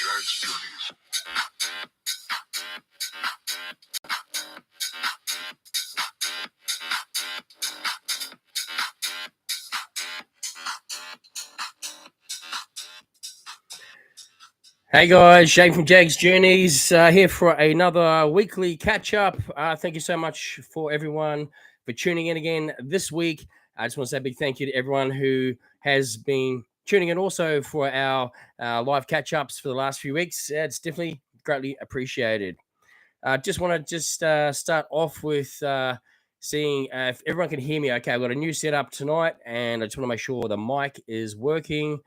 Jaggs Journeys. Hey guys, Shane from Jaggs Journeys here for another weekly catch up. Thank you so much for everyone for tuning in again this week. I just want to say a big thank you to everyone who has been tuning in also for our live catch ups for the last few weeks. It's definitely greatly appreciated. Just want to start off with seeing if everyone can hear me okay. I've got a new setup tonight and I just want to make sure the mic is working.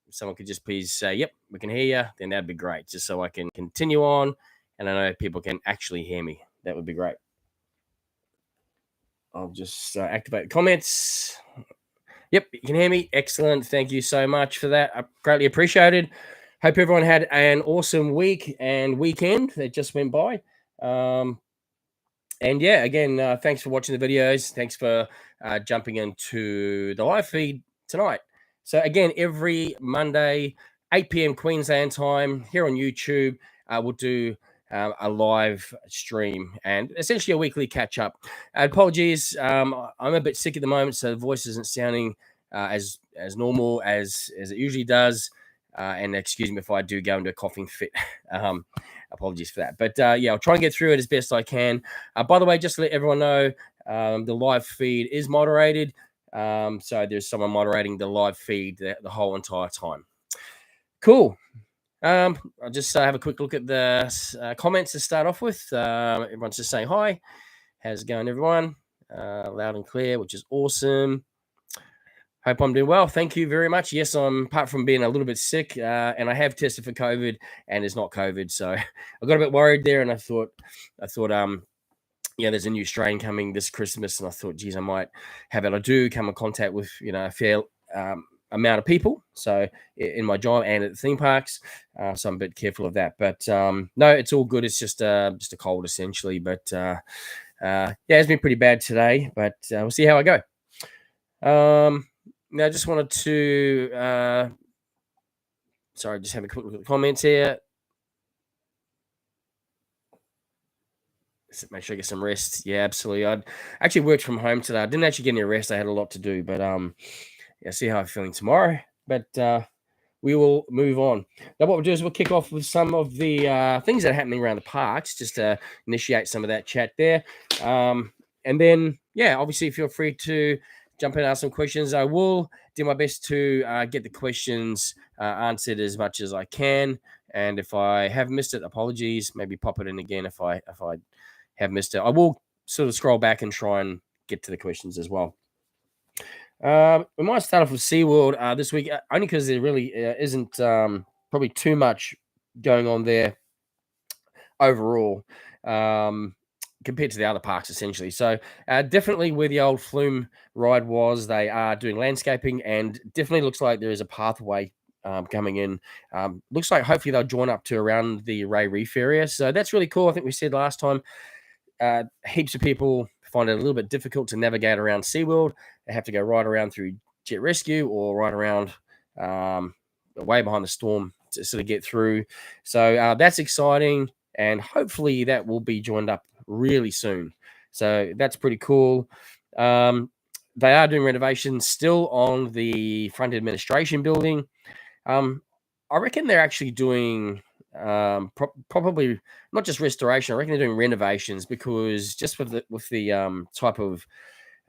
Someone could just please say, yep, we can hear you, then that'd be great, just so I can continue on and I know people can actually hear me. That would be great. I'll just activate comments. Yep, you can hear me. Excellent. Thank you so much for that. I greatly appreciated. Hope everyone had an awesome week and weekend that just went by. And yeah, again, thanks for watching the videos. Thanks for jumping into the live feed tonight. So again, every Monday, 8 p.m. Queensland time here on YouTube, we'll do a live stream and essentially a weekly catch up. Apologies, I'm a bit sick at the moment, so the voice isn't sounding as normal as it usually does. And excuse me if I do go into a coughing fit. Apologies for that. But yeah, I'll try and get through it as best I can. By the way, just to let everyone know, the live feed is moderated. So there's someone moderating the live feed the whole entire time. Cool. I'll just have a quick look at the comments to start off with. Everyone's just saying hi. How's it going, everyone? Loud and clear, which is awesome. Hope I'm doing well. Thank you very much. Yes, I'm, apart from being a little bit sick, and I have tested for COVID, and it's not COVID. So I got a bit worried there, and I thought, yeah, there's a new strain coming this Christmas, and I thought, geez, I might have it. I do come in contact with, a fair amount of people, so in my job and at the theme parks, so I'm a bit careful of that. But no, it's all good. It's just a cold essentially. But yeah, it's been pretty bad today, but we'll see how I go. Now, I just wanted to, sorry, just have a quick look at the comments here. Make sure I get some rest. Yeah, absolutely. I actually worked from home today. I didn't actually get any rest. I had a lot to do, but yeah, see how I'm feeling tomorrow. But we will move on. Now, what we'll do is we'll kick off with some of the things that are happening around the parks, just to initiate some of that chat there. And then, yeah, obviously feel free to jump in and ask some questions. I will do my best to get the questions answered as much as I can. And if I have missed it, apologies. Maybe pop it in again if I have missed it. I will sort of scroll back and try and get to the questions as well. We might start off with SeaWorld this week, only because there really isn't probably too much going on there overall. Compared to the other parks, essentially. So definitely where the old Flume ride was, they are doing landscaping, and definitely looks like there is a pathway coming in. Looks like hopefully they'll join up to around the Ray Reef area. So that's really cool. I think we said last time, heaps of people find it a little bit difficult to navigate around SeaWorld. They have to go right around through Jet Rescue or right around way behind the storm to sort of get through. So that's exciting, and hopefully that will be joined up really soon. So that's pretty cool. They are doing renovations still on the front administration building. I reckon they're actually doing probably not just restoration. I reckon they're doing renovations, because just with the type of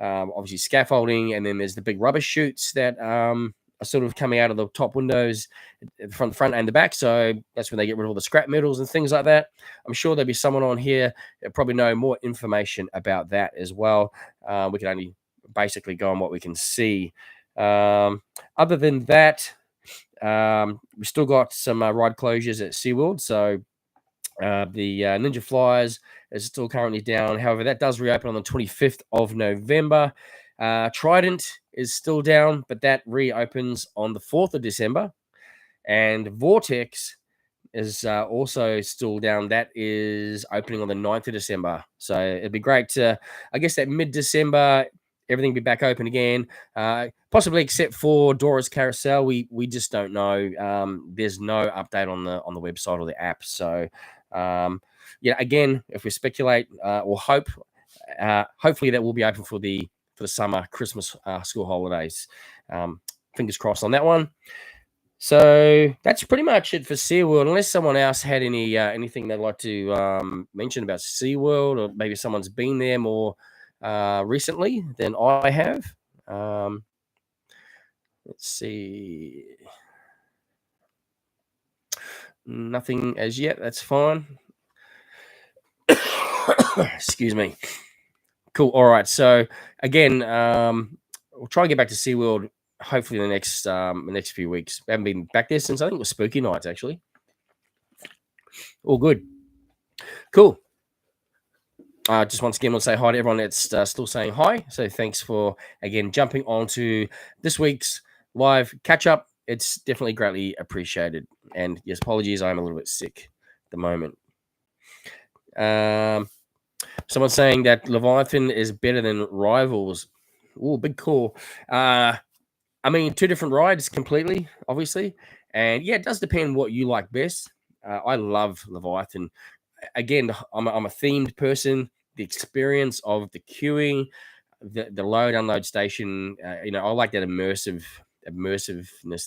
obviously scaffolding, and then there's the big rubbish chutes that are sort of coming out of the top windows from the front and the back. So that's when they get rid of all the scrap metals and things like that. I'm sure there'll be someone on here that probably know more information about that as well. We can only basically go on what we can see. Other than that, we still got some ride closures at SeaWorld. So the Ninja Flyers is still currently down. However, that does reopen on the 25th of November. Trident is still down, but that reopens on the 4th of December. And Vortex is also still down. That is opening on the 9th of December. So it'd be great to, I guess, that mid-December everything be back open again, possibly except for Dora's Carousel. We just don't know. There's no update on the website or the app. So yeah, again, if we speculate or hope, hopefully that will be open for the summer Christmas school holidays. Fingers crossed on that one. So that's pretty much it for SeaWorld, unless someone else had anything they'd like to mention about SeaWorld, or maybe someone's been there more recently than I have. Let's see. Nothing as yet. That's fine. Excuse me. Cool. All right. So again, we'll try and get back to SeaWorld hopefully in the next few weeks. We haven't been back there since I think it was Spooky Nights, actually. All good. Cool. Just once again, we'll say hi to everyone that's still saying hi. So thanks for, again, jumping onto this week's live catch-up. It's definitely greatly appreciated. And yes, apologies, I'm a little bit sick at the moment. Someone's saying that Leviathan is better than Rivals. Oh, big call. I mean, two different rides completely, obviously. And yeah, it does depend what you like best. I love Leviathan. Again, I'm a themed person. The experience of the queuing, the load unload station, I like that immersiveness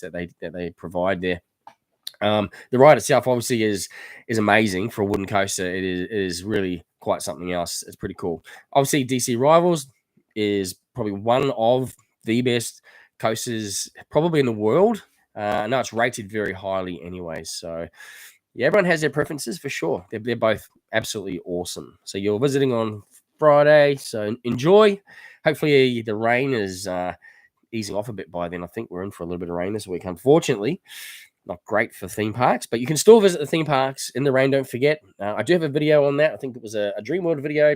that they provide there. The ride itself obviously is amazing for a wooden coaster. It is really quite something else. It's pretty cool. Obviously, DC Rivals is probably one of the best coasters probably in the world. I know it's rated very highly anyway, so yeah, everyone has their preferences for sure. They're both absolutely awesome. So you're visiting on Friday, so enjoy. Hopefully the rain is easing off a bit by then. I think we're in for a little bit of rain this week, unfortunately. Not great for theme parks, but you can still visit the theme parks in the rain. Don't forget. I do have a video on that. I think it was a DreamWorld video.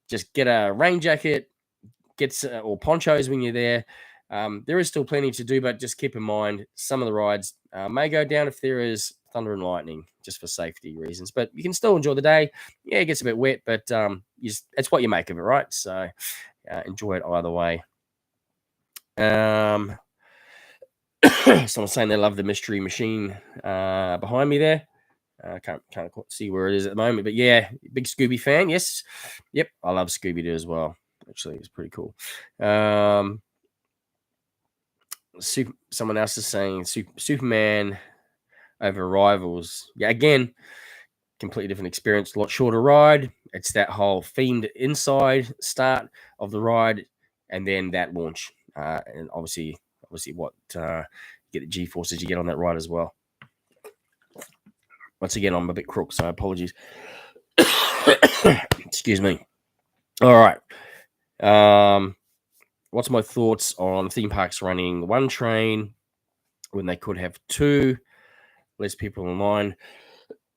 Just get a rain jacket, or ponchos when you're there. There is still plenty to do, but just keep in mind some of the rides may go down if there is thunder and lightning, just for safety reasons. But you can still enjoy the day. Yeah, it gets a bit wet, but it's what you make of it, right? So enjoy it either way. Someone's saying they love the mystery machine behind me there. Can't see where it is at the moment, but yeah, big Scooby fan. Yes, yep, I love Scooby Doo as well. Actually, it's pretty cool. Someone else is saying Superman over Rivals. Yeah, again, completely different experience. A lot shorter ride. It's that whole themed inside start of the ride, and then that launch, and obviously what you get the G-forces you get on that ride as well. Once again, I'm a bit crook, so apologies. Excuse me. All right. What's my thoughts on theme parks running one train when they could have two? Less people in line.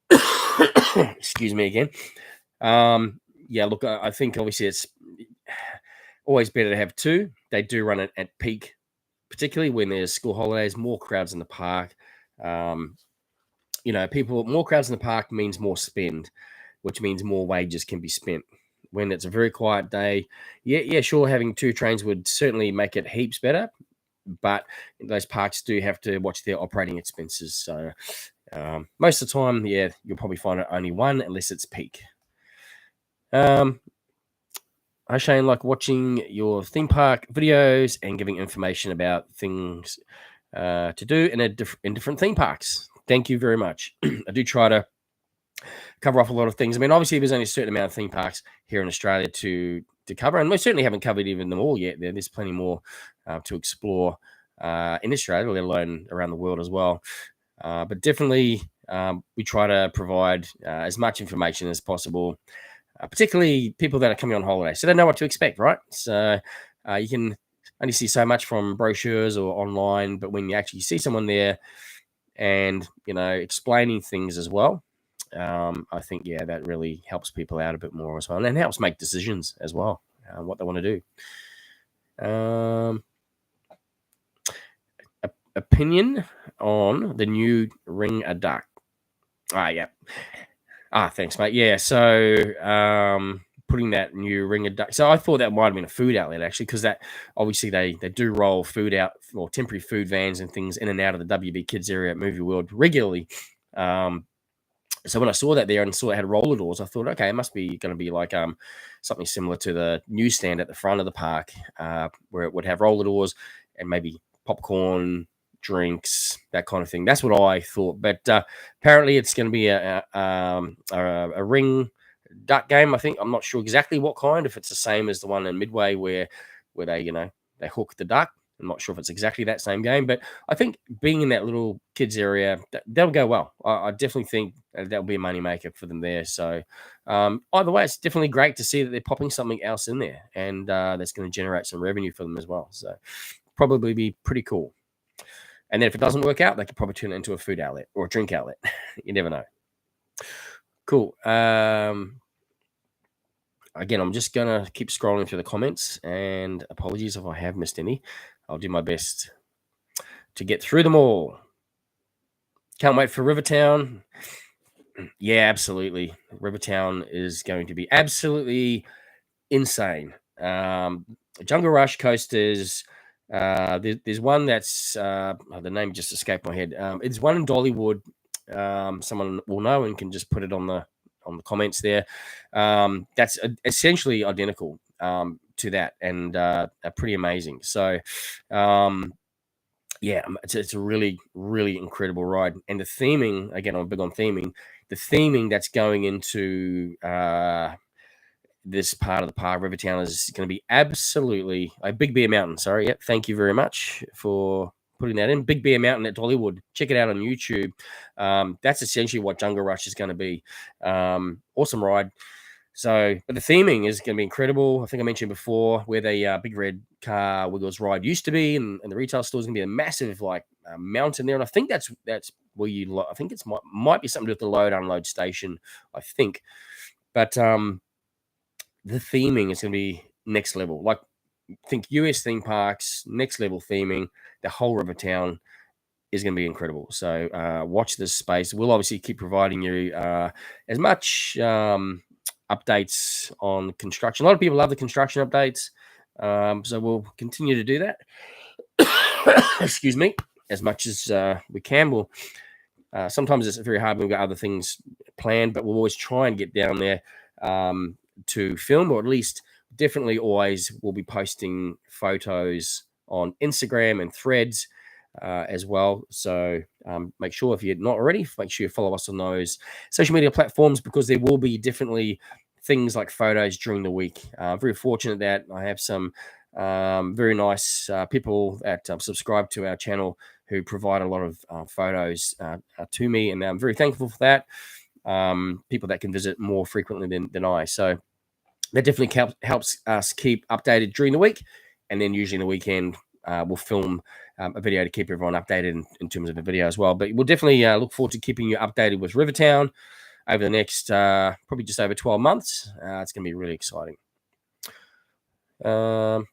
Excuse me again. Yeah, look, I think obviously it's always better to have two. They do run it at peak, particularly when there's school holidays, more crowds in the park. More crowds in the park means more spend, which means more wages can be spent. When it's a very quiet day, yeah, sure, having two trains would certainly make it heaps better, but those parks do have to watch their operating expenses. So most of the time, yeah, you'll probably find it only one unless it's peak. Hi Shane, like watching your theme park videos and giving information about things to do in different theme parks. Thank you very much. I do try to cover off a lot of things. I mean, obviously, there's only a certain amount of theme parks here in Australia to cover, and we certainly haven't covered even them all yet. There's plenty more to explore in Australia, let alone around the world as well. But definitely, we try to provide as much information as possible, particularly people that are coming on holiday, so they know what to expect, right? So you can only see so much from brochures or online, but when you actually see someone there and explaining things as well, I think that really helps people out a bit more as well, and helps make decisions as well, what they want to do. Opinion on the new Ring a Duck. Yeah. Thanks, mate. Yeah, so putting that new ring of duck. So I thought that might have been a food outlet actually, because that obviously they do roll food out or temporary food vans and things in and out of the WB Kids area at Movie World regularly. So when I saw that there and saw it had roller doors, I thought, okay, it must be going to be like something similar to the newsstand at the front of the park, where it would have roller doors and maybe popcorn, drinks, that kind of thing. That's what I thought. But apparently, it's going to be a ring duck game. I think I'm not sure exactly what kind. If it's the same as the one in Midway, where they they hook the duck. I'm not sure if it's exactly that same game, but I think being in that little kids area, that'll go well. I definitely think that'll be a money maker for them there. So either way, it's definitely great to see that they're popping something else in there, and that's going to generate some revenue for them as well. So probably be pretty cool. And then if it doesn't work out, they could probably turn it into a food outlet or a drink outlet. You never know. Cool. Again, I'm just going to keep scrolling through the comments, and apologies if I have missed any. I'll do my best to get through them all. Can't wait for Rivertown. Yeah, absolutely. Rivertown is going to be absolutely insane. Jungle Rush coasters. There's one that's the name just escaped my head. It's one in Dollywood. Someone will know and can just put it on the comments there. That's essentially identical to that, and pretty amazing. So yeah, it's a really, really incredible ride. And the theming, again, I'm big on theming. The theming that's going into this part of the park, Rivertown, is going to be absolutely Big Bear Mountain. Sorry, yep. Thank you very much for putting that in. Big Bear Mountain at Dollywood. Check it out on YouTube. That's essentially what Jungle Rush is going to be. Awesome ride. So, but the theming is going to be incredible. I think I mentioned before where the Big Red Car Wiggles ride used to be, and the retail store is going to be a massive mountain there. And I think that's where I think it might be something to do with the load unload station. I think, but the theming is going to be next level. Like, think US theme parks, next level theming. The whole Rivertown is going to be incredible. So watch this space. We'll obviously keep providing you as much updates on construction. A lot of people love the construction updates, so we'll continue to do that. Excuse me, as much as we can. We'll sometimes it's very hard when we've got other things planned, but we'll always try and get down there to film, or at least definitely always we'll be posting photos on Instagram and Threads as well. So make sure, if you're not already, make sure you follow us on those social media platforms, because there will be definitely things like photos during the week. Very fortunate that I have some very nice people that subscribe to our channel who provide a lot of photos to me, and I'm very thankful for that. People that can visit more frequently than I. So that definitely helps us keep updated during the week, and then usually in the weekend we'll film a video to keep everyone updated in terms of the video as well. But we'll definitely look forward to keeping you updated with Rivertown over the next probably just over 12 months. It's going to be really exciting. Let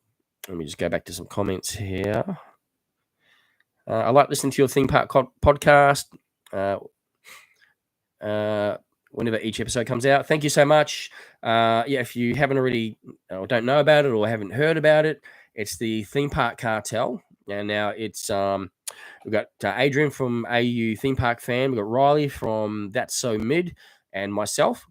me just go back to some comments here. I like listening to your theme park podcast whenever each episode comes out. Thank you so much. Yeah, if you haven't already or don't know about it or haven't heard about it, it's the Theme Park Cartel. And now it's we've got Adrian from AU Theme Park Fan. We've got Riley from That's So Mid, and myself.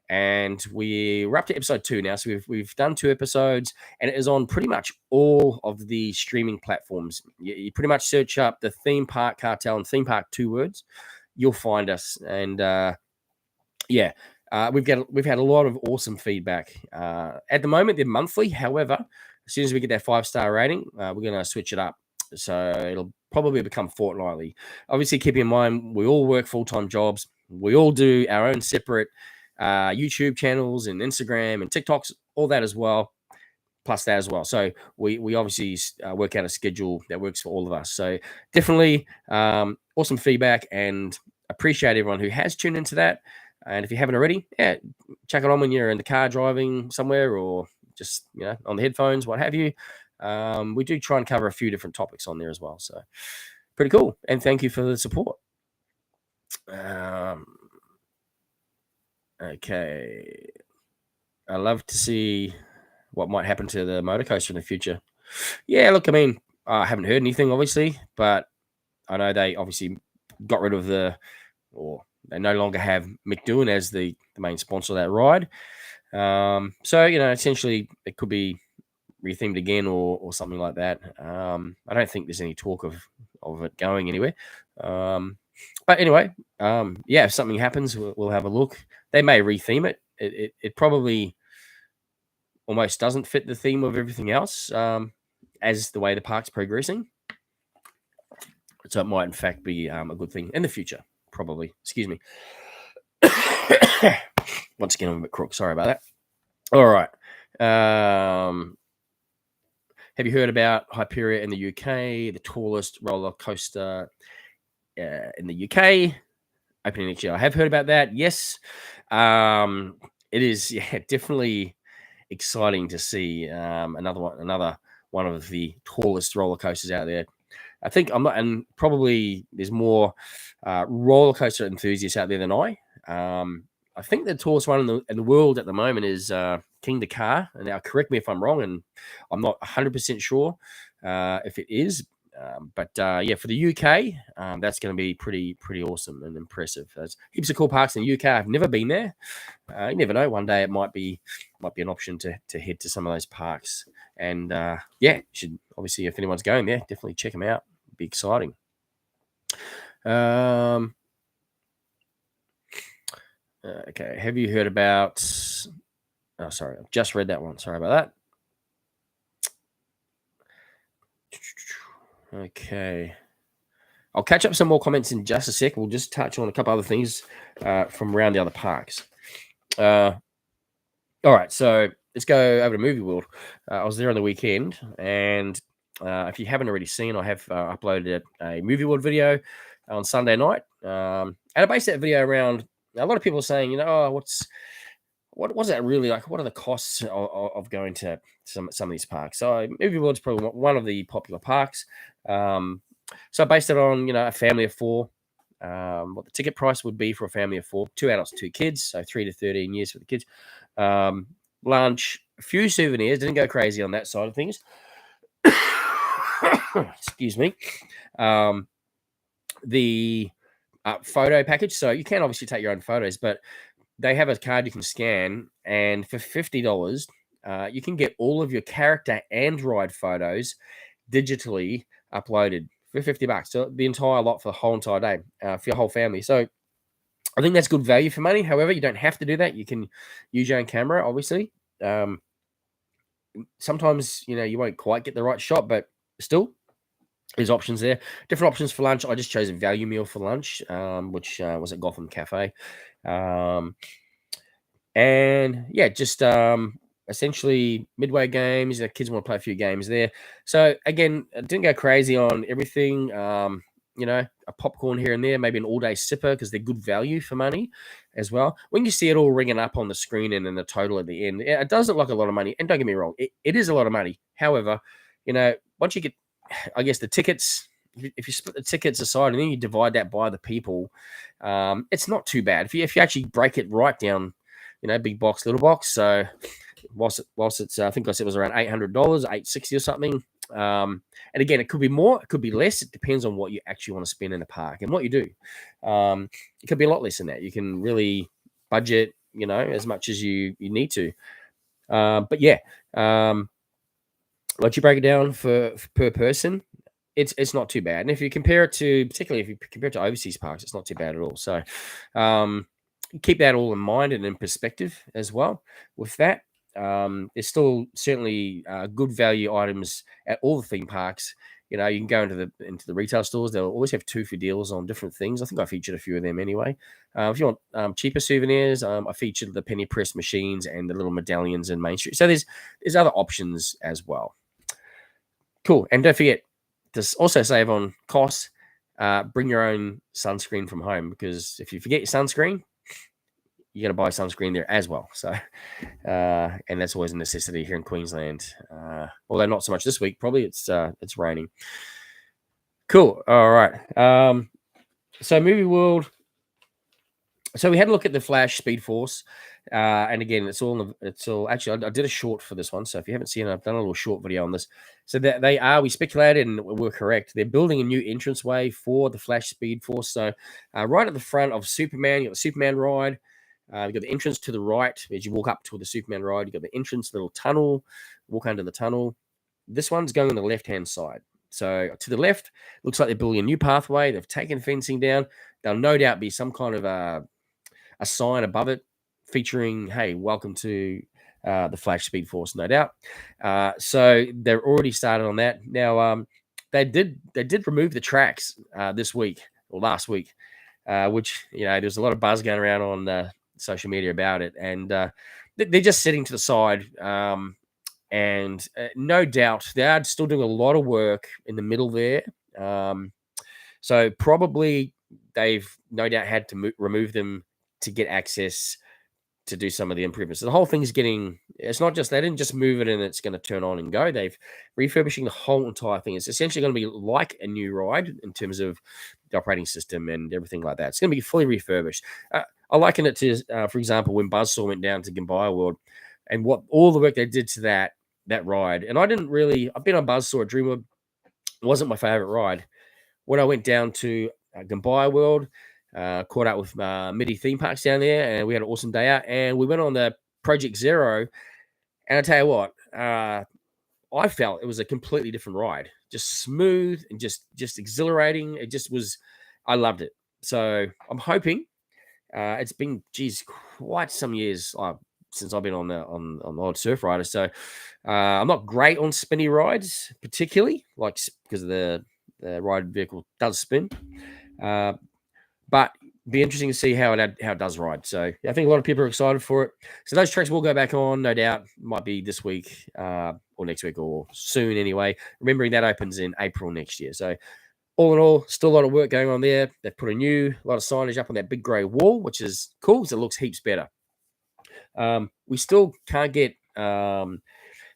And we're up to episode 2 now. So we've done 2 episodes, and it is on pretty much all of the streaming platforms. You pretty much search up the Theme Park Cartel and Theme Park, 2 words, you'll find us. And yeah, we've had a lot of awesome feedback. At the moment, they're monthly. However, as soon as we get that 5-star rating, we're going to switch it up. So it'll probably become fortnightly. Obviously, keep in mind, we all work full-time jobs. We all do our own separate YouTube channels and Instagram and TikToks, all that as well, plus that as well. So we obviously work out a schedule that works for all of us. So definitely awesome feedback, and appreciate everyone who has tuned into that. And if you haven't already, yeah, check it on when you're in the car driving somewhere, or just on the headphones, what have you. We do try and cover a few different topics on there as well. So pretty cool. And thank you for the support. Okay. I love to see what might happen to the motor coaster in the future. Yeah, look, I mean, I haven't heard anything, obviously, but I know they obviously got rid of or they no longer have McDoon as the main sponsor of that ride. So, essentially it could be rethemed again or something like that. I don't think there's any talk of it going anywhere. But anyway, yeah, if something happens, we'll have a look. They may retheme it. It probably almost doesn't fit the theme of everything else, as the way the park's progressing. So it might, in fact, be a good thing in the future, probably. Excuse me. Once again, I'm a bit crook. Sorry about that. All right. Have you heard about Hyperia in the UK, the tallest roller coaster in the UK, opening next year? I have heard about that. Yes. It is definitely exciting to see another one of the tallest roller coasters out there. I think and probably there's more roller coaster enthusiasts out there than I. I think the tallest one in the world at the moment is King Dakar. And now, correct me if I'm wrong, and I'm not 100% sure if it is. But yeah, for the UK, that's going to be pretty awesome and impressive. There's heaps of cool parks in the UK. I've never been there. You never know. One day it might be an option to head to some of those parks. And yeah, you should obviously, if anyone's going there, definitely check them out. It'd be exciting. Okay, have you heard about? Oh, sorry, I've just read that one. Sorry about that. Okay. I'll catch up some more comments in just a sec. We'll just touch on a couple other things from around the other parks. All right, so let's go over to Movie World. I was there on the weekend, and if you haven't already seen, I have uploaded a Movie World video on Sunday night. And I based that video around a lot of people are saying, what's that really like? What are the costs of going to some of these parks? So Movie World's probably one of the popular parks. So I based it on, a family of four, what the ticket price would be for a family of four, 2 adults, 2 kids, so 3 to 13 years for the kids. Lunch, a few souvenirs, didn't go crazy on that side of things. Excuse me. The photo package, so you can obviously take your own photos, but they have a card you can scan, and for $50, you can get all of your character and ride photos digitally uploaded for $50. So the entire lot for the whole entire day, for your whole family. So I think that's good value for money. However, you don't have to do that. You can use your own camera, obviously. Sometimes, you won't quite get the right shot, but still, there's options there. Different options for lunch. I just chose a value meal for lunch, which was at Gotham Cafe. And yeah, just essentially midway games. The kids want to play a few games there. So again, I didn't go crazy on everything. A popcorn here and there, maybe an all-day sipper because they're good value for money as well. When you see it all ringing up on the screen and then the total at the end, it does look like a lot of money. And don't get me wrong, it is a lot of money. However, once you get, I guess, the tickets, if you split the tickets aside and then you divide that by the people, it's not too bad. If you actually break it right down, big box, little box. So whilst it's, I think I said it was around $800, $860 or something. And again, it could be more, it could be less. It depends on what you actually want to spend in the park and what you do. It could be a lot less than that. You can really budget, as much as you need to. But yeah, once you break it down for per person, it's not too bad. And if you compare it to, particularly if you compare it to overseas parks, it's not too bad at all. So keep that all in mind and in perspective as well with that. There's still certainly good value items at all the theme parks. You can go into the retail stores. They'll always have 2 for deals on different things. I think I featured a few of them anyway. If you want cheaper souvenirs, I featured the penny press machines and the little medallions in Main Street. So there's other options as well. Cool. And don't forget to also save on costs. Bring your own sunscreen from home, because if you forget your sunscreen, you got to buy sunscreen there as well. So, and that's always a necessity here in Queensland. Although not so much this week, probably it's raining. Cool. All right. So Movie World, So we had a look at the Flash Speed Force, and again, it's all actually. I did a short for this one, so if you haven't seen it, I've done a little short video on this. So that we speculated and we're correct. They're building a new entranceway for the Flash Speed Force. So right at the front of Superman, you got the Superman ride. You got the entrance to the right as you walk up to the Superman ride. You got the entrance, little tunnel. Walk under the tunnel. This one's going on the left-hand side. So to the left, looks like they're building a new pathway. They've taken fencing down. There'll no doubt be some kind of a sign above it featuring, hey, welcome to the Flash Speed Force, no doubt. So they're already started on that. Now, they did remove the tracks this week or last week, which, there's a lot of buzz going around on social media about it. And they're just sitting to the side. And no doubt they are still doing a lot of work in the middle there. So probably they've no doubt had to remove them to get access to do some of the improvements. So the whole thing's it's not just, they didn't just move it and it's going to turn on and go. They've refurbishing the whole entire thing. It's essentially going to be like a new ride in terms of the operating system and everything like that. It's going to be fully refurbished. I liken it to, for example, when Buzzsaw went down to Gambier World and what all the work they did to that ride. And I've been on Buzzsaw at Dreamworld. It wasn't my favorite ride. When I went down to Gambier World, caught up with MIDI theme parks down there, and we had an awesome day out. And we went on the Project Zero, and I tell you what, I felt it was a completely different ride, just smooth and just exhilarating. It just was, I loved it. So I'm hoping it's been, quite some years since I've been on the old surf rider. So I'm not great on spinny rides, particularly because of the ride vehicle does spin. But be interesting to see how it does ride. So I think a lot of people are excited for it. So those tracks will go back on, no doubt. Might be this week or next week or soon anyway. Remembering that opens in April next year. So all in all, still a lot of work going on there. They've put a lot of signage up on that big grey wall, which is cool because it looks heaps better. We still can't get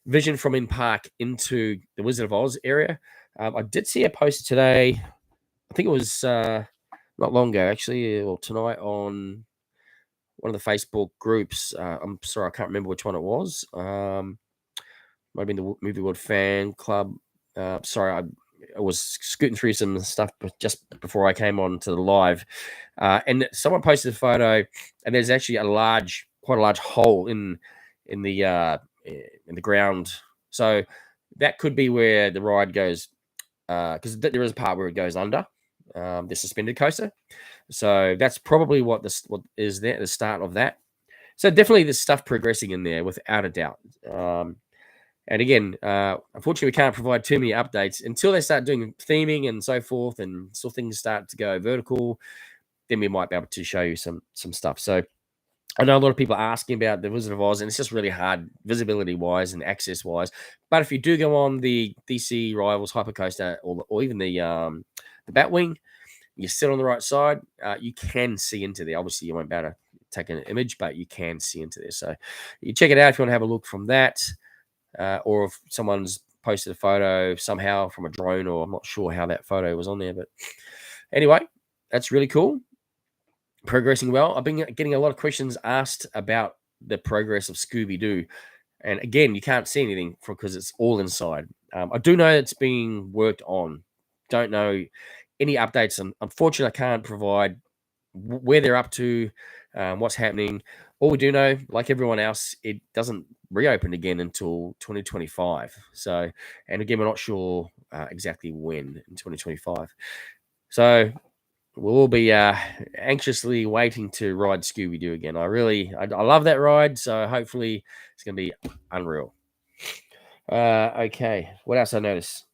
vision from in-park into the Wizard of Oz area. I did see a post today. I think it was not long ago, actually, or tonight on one of the Facebook groups. I'm sorry, I can't remember which one it was. Might have been the Movie World Fan Club. Sorry, I was scooting through some stuff just before I came on to the live, and someone posted a photo, and there's actually quite a large hole in the ground. So that could be where the ride goes, because there is a part where it goes under the suspended coaster. So that's probably what is there, the start of that. So definitely there's stuff progressing in there without a doubt. And again, unfortunately, we can't provide too many updates until they start doing theming and so forth, and so things start to go vertical. Then we might be able to show you some stuff. So I know a lot of people are asking about the Wizard of Oz, and it's just really hard visibility-wise and access-wise. But if you do go on the DC Rivals Hypercoaster or even the Batwing, you sit on the right side, you can see into there. Obviously, you won't be able to take an image, but you can see into there. So you check it out if you want to have a look from that. Or if someone's posted a photo somehow from a drone, or I'm not sure how that photo was on there. But anyway, that's really cool. Progressing well. I've been getting a lot of questions asked about the progress of Scooby-Doo. And again, you can't see anything because it's all inside. I do know it's being worked on. Don't know any updates. Unfortunately, I can't provide where they're up to, what's happening. All we do know, like everyone else, it doesn't reopen again until 2025. So, and again, we're not sure exactly when in 2025. So we'll all be anxiously waiting to ride Scooby-Doo again. I love that ride. So hopefully it's going to be unreal. Okay. What else I noticed?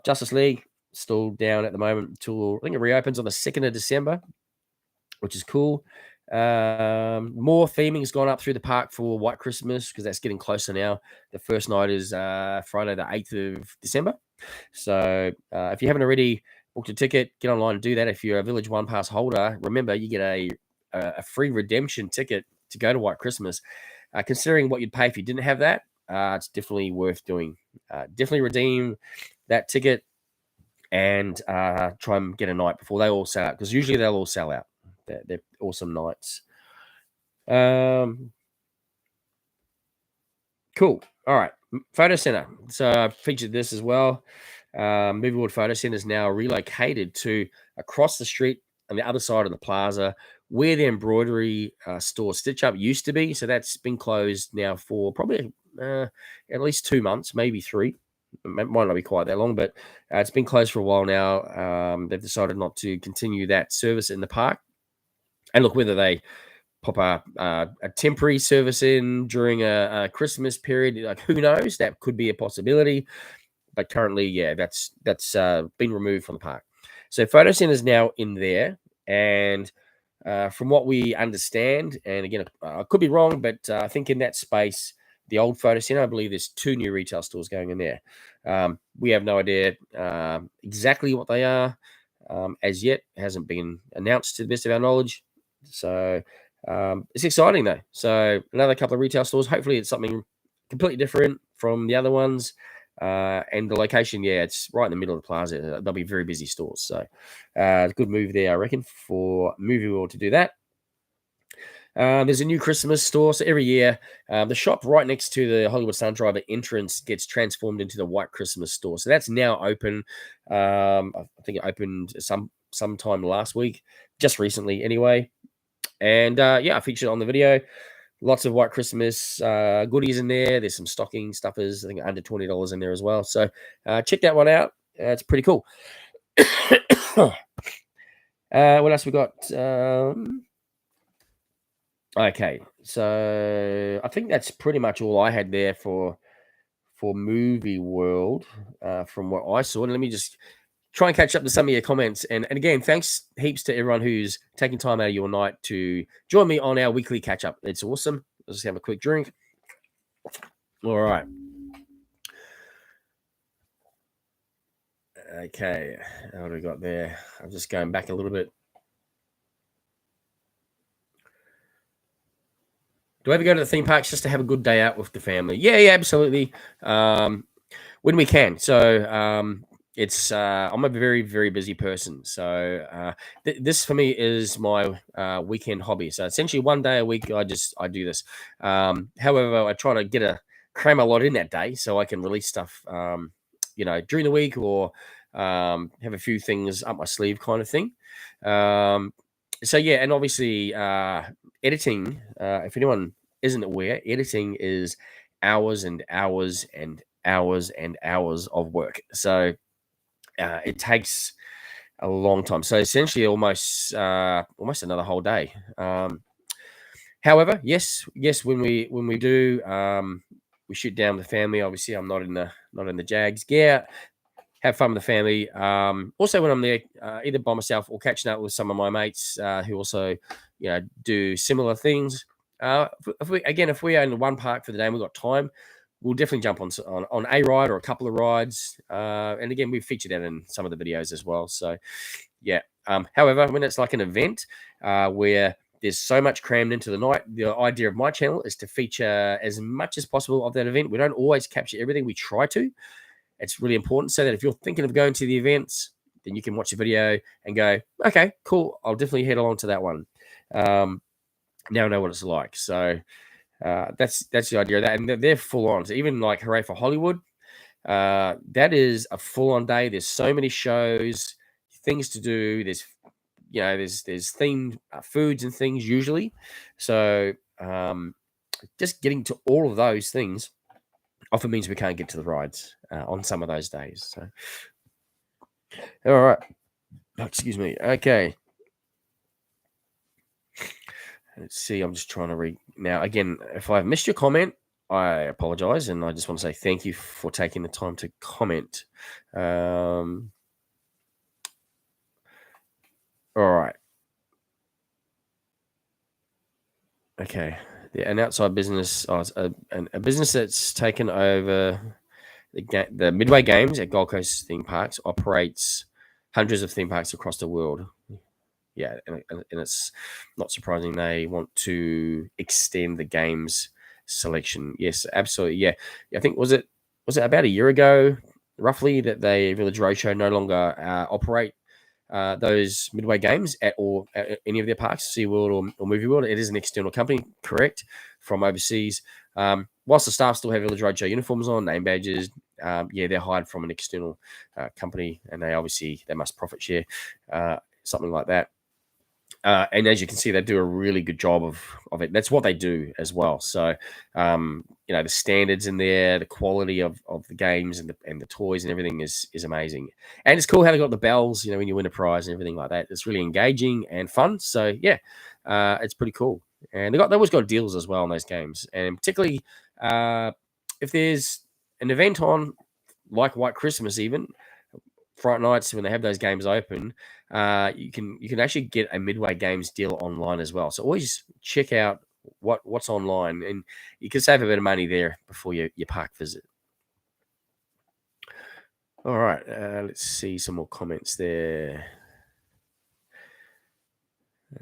Justice League still down at the moment until I think it reopens on the 2nd of December, which is cool. More theming has gone up through the park for White Christmas because that's getting closer now. The first night is Friday the 8th of December. So if you haven't already booked a ticket, get online and do that. If you're a Village One Pass holder, remember you get a free redemption ticket to go to White Christmas. Considering what you'd pay if you didn't have that, it's definitely worth doing. Definitely redeem that ticket and try and get a night before they all sell out, because usually they'll all sell out. They're awesome nights. Cool. All right. Photo center. So I featured this as well. Movie World Photo Center is now relocated to across the street on the other side of the plaza where the embroidery store Stitch Up used to be. So that's been closed now for probably at least 2 months, maybe 3. It might not be quite that long, but it's been closed for a while now. They've decided not to continue that service in the park. And look, whether they pop a temporary service in during a Christmas period, like who knows? That could be a possibility. But currently, yeah, that's been removed from the park. So Photo Center is now in there, and from what we understand, and again, I could be wrong, but I think in that space, the old Photo Center, I believe there's 2 new retail stores going in there. We have no idea exactly what they are as yet. It hasn't been announced to the best of our knowledge. So it's exciting though. So another couple of retail stores. Hopefully, it's something completely different from the other ones. And the location, yeah, it's right in the middle of the plaza. They'll be very busy stores. So good move there, I reckon, for Movie World to do that. There's a new Christmas store. So every year, the shop right next to the Hollywood Sun Driver entrance gets transformed into the White Christmas store. So that's now open. I think it opened sometime last week, just recently anyway. And yeah, I featured it on the video. Lots of White Christmas goodies in there. There's some stocking stuffers, I think under $20 in there as well. So check that one out. It's pretty cool. What else we got? Okay, so I think that's pretty much all I had there for Movie World from what I saw. And let me just try and catch up to some of your comments. And again, thanks heaps to everyone who's taking time out of your night to join me on our weekly catch up. It's awesome. Let's just have a quick drink. All right. Okay. What do we got there? I'm just going back a little bit. Do I ever go to the theme parks just to have a good day out with the family? Yeah, absolutely. When we can. So it's I'm a very, very busy person. So this for me is my weekend hobby. So essentially 1 day a week, I do this. However, I try to cram a lot in that day so I can release stuff, during the week or have a few things up my sleeve kind of thing. So yeah, and obviously editing, if anyone isn't aware, editing is hours and hours and hours and hours of work. So it takes a long time. So essentially almost another whole day. However, yes, when we do, we shoot down with the family. Obviously, I'm not in the Jaggs gear. Have fun with the family. Also, when I'm there, either by myself or catching up with some of my mates who also, do similar things. If we are in one park for the day and we've got time, we'll definitely jump on a ride or a couple of rides. And again, we've featured that in some of the videos as well. So, yeah. However, when it's like an event where there's so much crammed into the night, the idea of my channel is to feature as much as possible of that event. We don't always capture everything. We try to. It's really important so that if you're thinking of going to the events, then you can watch the video and go, okay, cool. I'll definitely head along to that one. Now I know what it's like. So that's the idea of that. And they're full on. So even like Hooray for Hollywood, that is a full on day. There's so many shows, things to do. There's themed foods and things usually. So just getting to all of those things often means we can't get to the rides on some of those days. So, all right. Oh, excuse me. Okay. Let's see. I'm just trying to read now. Again, if I've missed your comment, I apologize, and I just want to say thank you for taking the time to comment. All right. Okay. Yeah, an outside business, a business that's taken over the Midway Games at Gold Coast theme parks, operates hundreds of theme parks across the world. Yeah, and it's not surprising they want to extend the games selection. Yes, absolutely. Yeah, I think was it about a year ago, roughly, that they Village Roadshow no longer operate those Midway games at any of their parks, SeaWorld or Movie World. It is an external company, correct, from overseas. Whilst the staff still have Village Roadshow uniforms on, name badges, they're hired from an external company, and they must profit share, something like that. And as you can see, they do a really good job of it. That's what they do as well. So, the standards in there, the quality of the games and the toys and everything is amazing. And it's cool how they got the bells, when you win a prize and everything like that. It's really engaging and fun. So yeah, it's pretty cool. And they always got deals as well on those games. And particularly if there's an event on like White Christmas, even Friday nights when they have those games open, you can actually get a Midway Games deal online as well. So always check out what's online, and you can save a bit of money there before your park visit. All right, let's see some more comments there.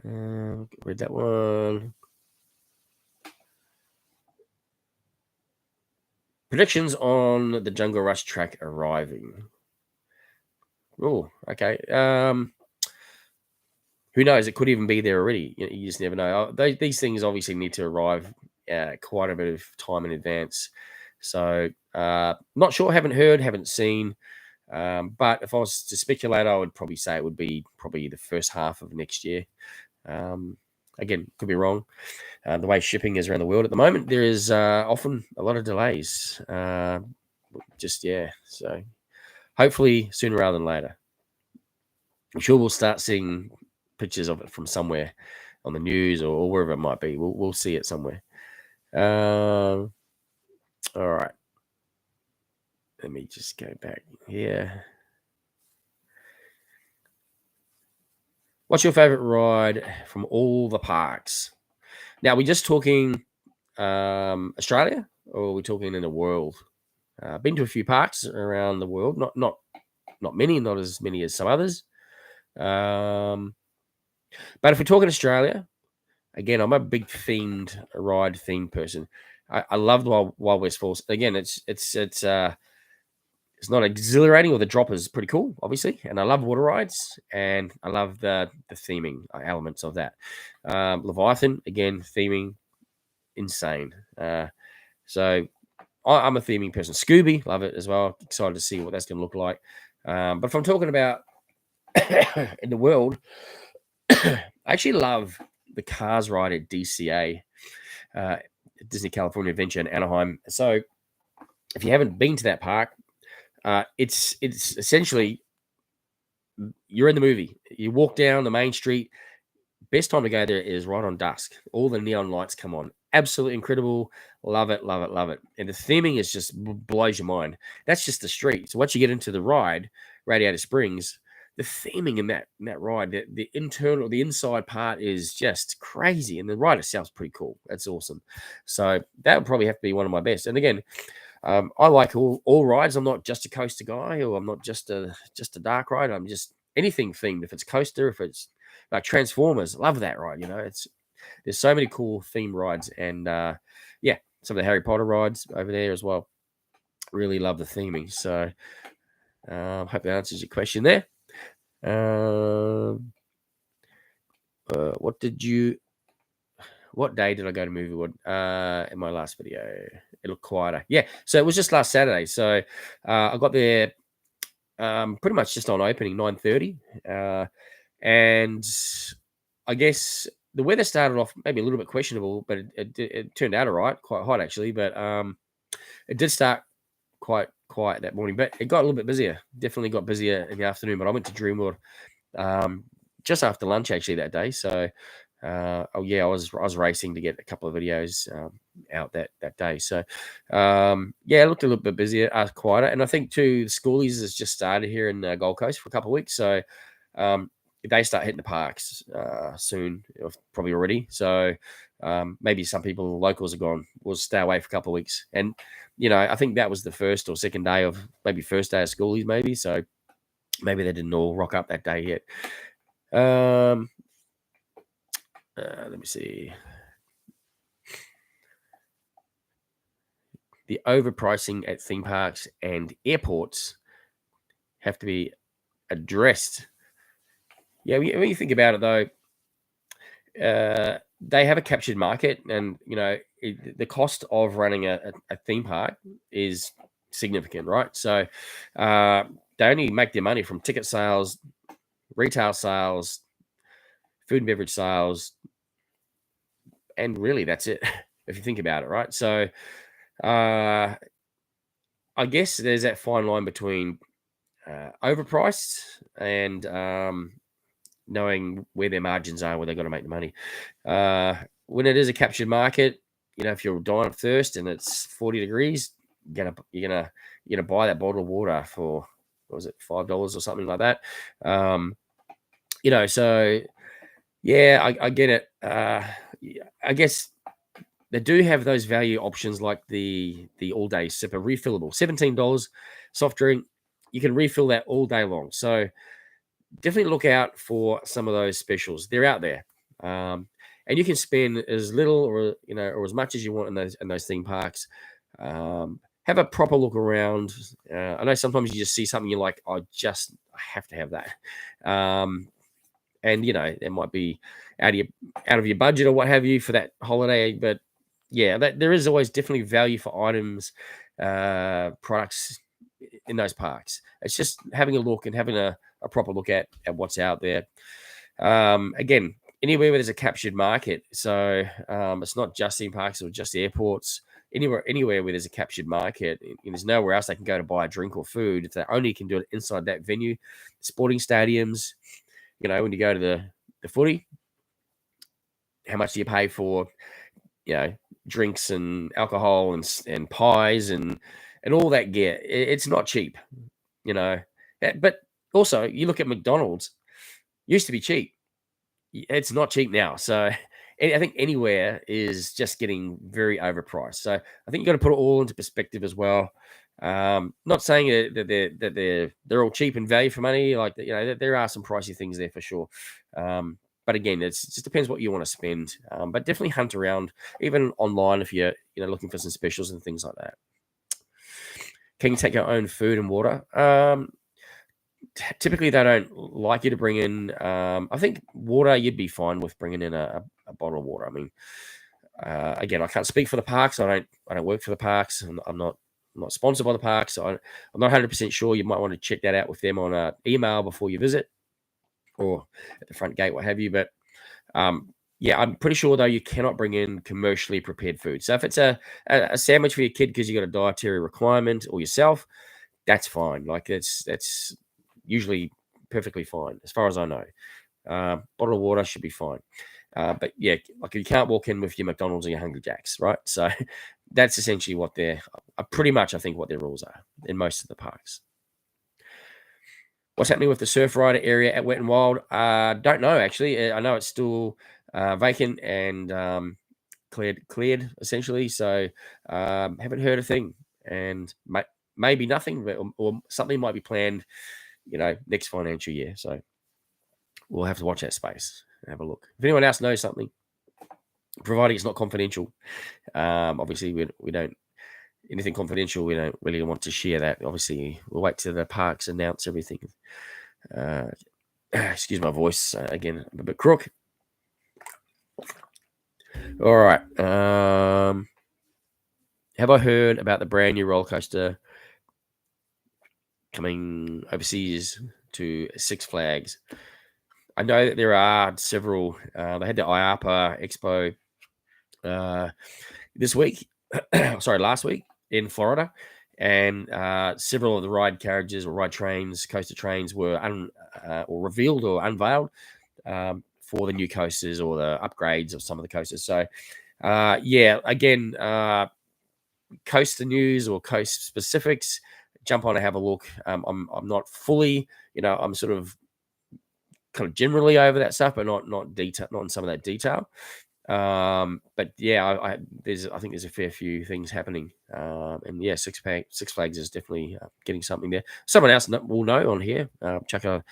Read that one. Predictions on the Jungle Rush track arriving. Oh, okay. Who knows? It could even be there already. You just never know. These things obviously need to arrive quite a bit of time in advance. So, not sure. Haven't heard. Haven't seen. But if I was to speculate, I would probably say it would be probably the first half of next year. Again, could be wrong. The way shipping is around the world at the moment, there is often a lot of delays. So hopefully sooner rather than later. I'm sure we'll start seeing pictures of it from somewhere on the news or wherever it might be. We'll see it somewhere. All right. Let me just go back here. What's your favorite ride from all the parks? Now, are we just talking Australia, or are we talking in the world? I've been to a few parks around the world, not many, not as many as some others. But if we're talking Australia, again, I'm a big ride themed person. I love the Wild West Falls. Again, it's not exhilarating, or the drop is pretty cool, obviously, and I love water rides, and I love the theming elements of that. Leviathan, again, theming, insane. So I'm a theming person. Scooby, love it as well. Excited to see what that's going to look like. But if I'm talking about in the world, I actually love the Cars ride at DCA, Disney California Adventure in Anaheim. So if you haven't been to that park, it's essentially you're in the movie. You walk down the main street. Best time to go there is right on dusk. All the neon lights come on. Absolutely incredible. Love it, love it, love it. And the theming is just blows your mind. That's just the street. So once you get into the ride, Radiator Springs, the theming in that ride, the inside part is just crazy. And the ride itself is pretty cool. That's awesome. So that would probably have to be one of my best. And again, I like all rides. I'm not just a coaster guy, or I'm not just a dark ride. I'm just anything themed. If it's coaster, if it's like Transformers, love that ride. There's so many cool theme rides, and some of the Harry Potter rides over there as well. Really love the theming. So hope that answers your question there. What day did I go to Movie World? In my last video, it looked quieter. Yeah, so it was just last Saturday. So I got there pretty much just on opening 9:30, and I guess the weather started off maybe a little bit questionable, but it turned out all right, quite hot actually. But it did start quite quiet that morning, but it got a little bit busier. Definitely got busier in the afternoon. But I went to Dreamworld just after lunch actually that day. So I was racing to get a couple of videos out that day. So it looked a little bit busier, quieter, and I think too the schoolies has just started here in Gold Coast for a couple of weeks. So they start hitting the parks soon, probably already. So maybe some people, locals, are gone. We'll stay away for a couple of weeks, and I think that was the first or second day of maybe first day of schoolies, maybe. So maybe they didn't all rock up that day yet. Let me see. The overpricing at theme parks and airports have to be addressed. Yeah, when you think about it though, they have a captured market, and the cost of running a theme park is significant, right? So they only make their money from ticket sales, retail sales, food and beverage sales, and really that's it. If you think about it, right? So I guess there's that fine line between overpriced and knowing where their margins are, where they've got to make the money. When it is a captured market, if you're dying of thirst and it's 40 degrees, you're gonna buy that bottle of water for, what was it, $5 or something like that. So yeah, I get it. I guess they do have those value options like the all day sipper refillable, $17 soft drink. You can refill that all day long. So definitely look out for some of those specials. They're out there, and you can spend as little or as much as you want in those theme parks. Have a proper look around. I know sometimes you just see something you're like, I have to have that, and it might be out of your budget or what have you for that holiday. But yeah, there is always definitely value for items, products in those parks. It's just having a look and having a proper look at what's out there. Again, anywhere where there's a captured market. So it's not just theme parks or just airports. Anywhere where there's a captured market, there's nowhere else they can go to buy a drink or food. If they only can do it inside that venue. Sporting stadiums, when you go to the footy, how much do you pay for, drinks and alcohol and pies and all that gear? It's not cheap, But also, you look at McDonald's, used to be cheap. It's not cheap now. So I think anywhere is just getting very overpriced. So I think you got to put it all into perspective as well. Not saying that they're all cheap and value for money. Like, there are some pricey things there for sure. But again, it just depends what you want to spend. But definitely hunt around, even online, if you're looking for some specials and things like that. Can you take your own food and water? Typically, they don't like you to bring in. I think water, you'd be fine with bringing in a bottle of water. I mean, again, I can't speak for the parks. I don't work for the parks, and I'm not sponsored by the parks. So I'm not 100% sure. You might want to check that out with them on an email before you visit, or at the front gate, what have you. But yeah, I'm pretty sure though you cannot bring in commercially prepared food. So if it's a sandwich for your kid because you got a dietary requirement, or yourself, that's fine. Like that's usually perfectly fine as far as I know. Bottle of water should be fine. But yeah, like you can't walk in with your McDonald's or your Hungry Jacks, right? So that's essentially what pretty much I think what their rules are in most of the parks. What's happening with the surf rider area at Wet and Wild? Don't know actually. I know it's still vacant and cleared essentially. So haven't heard a thing, and maybe nothing, or something might be planned, next financial year. So we'll have to watch that space and have a look. If anyone else knows something, providing it's not confidential, obviously we don't, anything confidential, we don't really want to share that. Obviously, we'll wait till the parks announce everything. Excuse my voice again, I'm a bit crook. All right. Have I heard about the brand new roller coaster coming overseas to Six Flags? I know that there are several. They had the IAPA Expo this week. Sorry, last week in Florida, and several of the ride carriages or ride trains, coaster trains, were or revealed or unveiled for the new coasters or the upgrades of some of the coasters. So, yeah, again, coaster news or coast specifics, jump on and have a look. I'm not fully, I'm sort of kind of generally over that stuff, but not detail, not in some of that detail. But yeah, I think there's a fair few things happening. And yeah, Six Flags is definitely getting something there. Someone else will know on here. Chuck a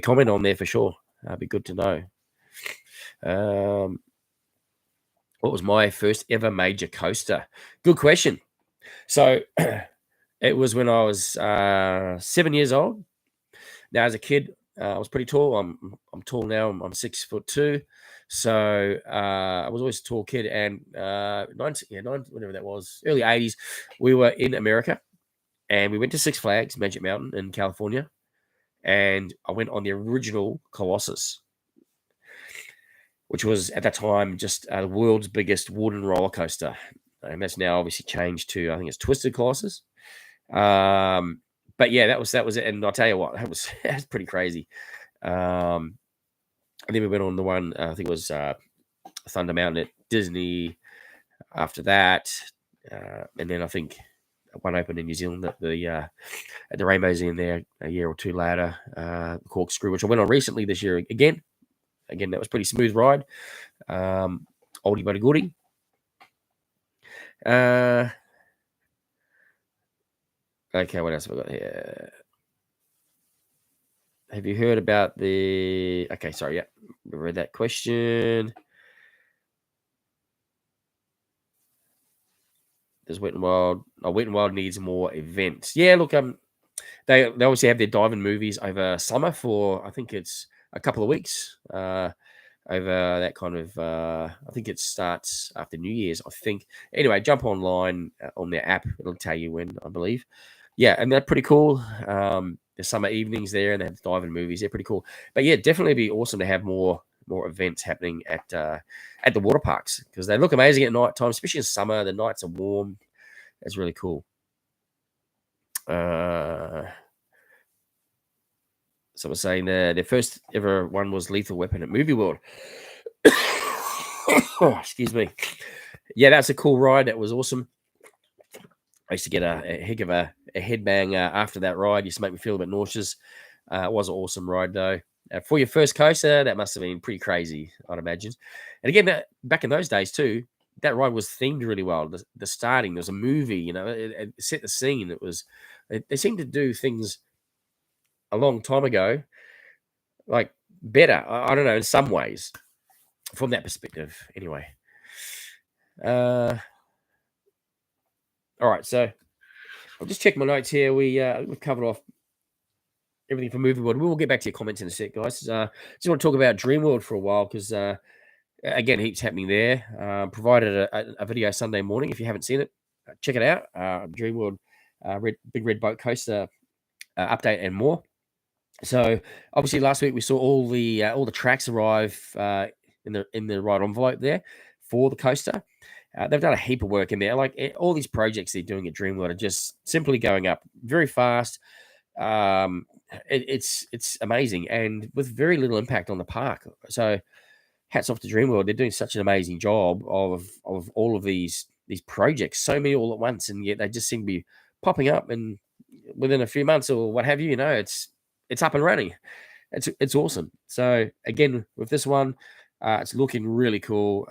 comment on there for sure. Be good to know. What was my first ever major coaster? Good question. So it was when I was 7 years old. Now, as a kid, I was pretty tall. I'm tall now. I'm 6'2". So I was always a tall kid. And 90, whatever that was, early 80s, we were in America, and we went to Six Flags Magic Mountain in California, and I went on the original Colossus, which was at that time just the world's biggest wooden roller coaster, and that's now obviously changed to, I think it's Twisted Colossus. But yeah, that was it. And I'll tell you what, that's pretty crazy. And then we went on the one, I think it was Thunder Mountain at Disney after that. And then I think one opened in New Zealand at the Rainbow's Inn there a year or two later. Corkscrew, which I went on recently this year again. Again, that was pretty smooth ride. Oldie but a goodie. Okay, what else have I got here? Have you heard about the... Okay, sorry, yeah. We read that question. Does Wet n Wild... Oh, Wet n Wild needs more events. Yeah, look, they obviously have their diving movies over summer for, I think it's a couple of weeks. Over that kind of... I think it starts after New Year's, I think. Anyway, jump online on their app. It'll tell you when, I believe. Yeah, and they're pretty cool. The summer evenings there, and they have diving movies. They're pretty cool. But yeah, definitely be awesome to have more events happening at the water parks, because they look amazing at night time, especially in summer. The nights are warm. That's really cool. So we're saying their first ever one was Lethal Weapon at Movie World. Oh, excuse me. Yeah, that's a cool ride. That was awesome. I used to get a heck of a headbang after that ride. Used to make me feel a bit nauseous. It was an awesome ride, though. For your first coaster, that must have been pretty crazy, I'd imagine. And again, back in those days, too, that ride was themed really well. The starting, there was a movie, it set the scene. They seemed to do things a long time ago, like better. I don't know, in some ways, from that perspective, anyway. All right, so I'll just check my notes here. We've covered off everything from Movie World. We will get back to your comments in a sec, guys. Just want to talk about Dreamworld for a while, because again, heaps happening there. Provided a video Sunday morning. If you haven't seen it, check it out. Dreamworld, Big Red Boat Coaster update and more. So obviously last week we saw all the tracks arrive in the right envelope there for the coaster. They've done a heap of work in there. Like all these projects they're doing at Dreamworld are just simply going up very fast. It's amazing, and with very little impact on the park. So hats off to Dreamworld. They're doing such an amazing job of all of these projects, so many all at once, and yet they just seem to be popping up, and within a few months or what have you, it's up and running. It's awesome. So again, with this one, it's looking really cool.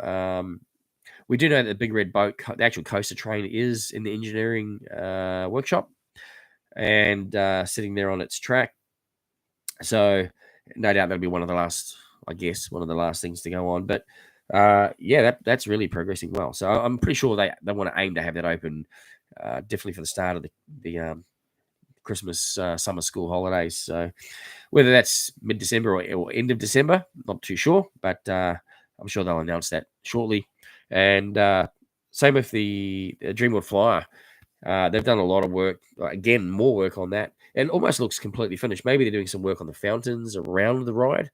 We do know that the Big Red Boat, the actual coaster train, is in the engineering workshop and sitting there on its track. So no doubt that'll be one of the last things to go on. But yeah, that's really progressing well. So I'm pretty sure they want to aim to have that open definitely for the start of the Christmas summer school holidays. So whether that's mid-December or end of December, not too sure, but I'm sure they'll announce that shortly. And same with the Dreamworld Flyer. They've done a lot of work, again, more work on that, and almost looks completely finished. Maybe they're doing some work on the fountains around the ride.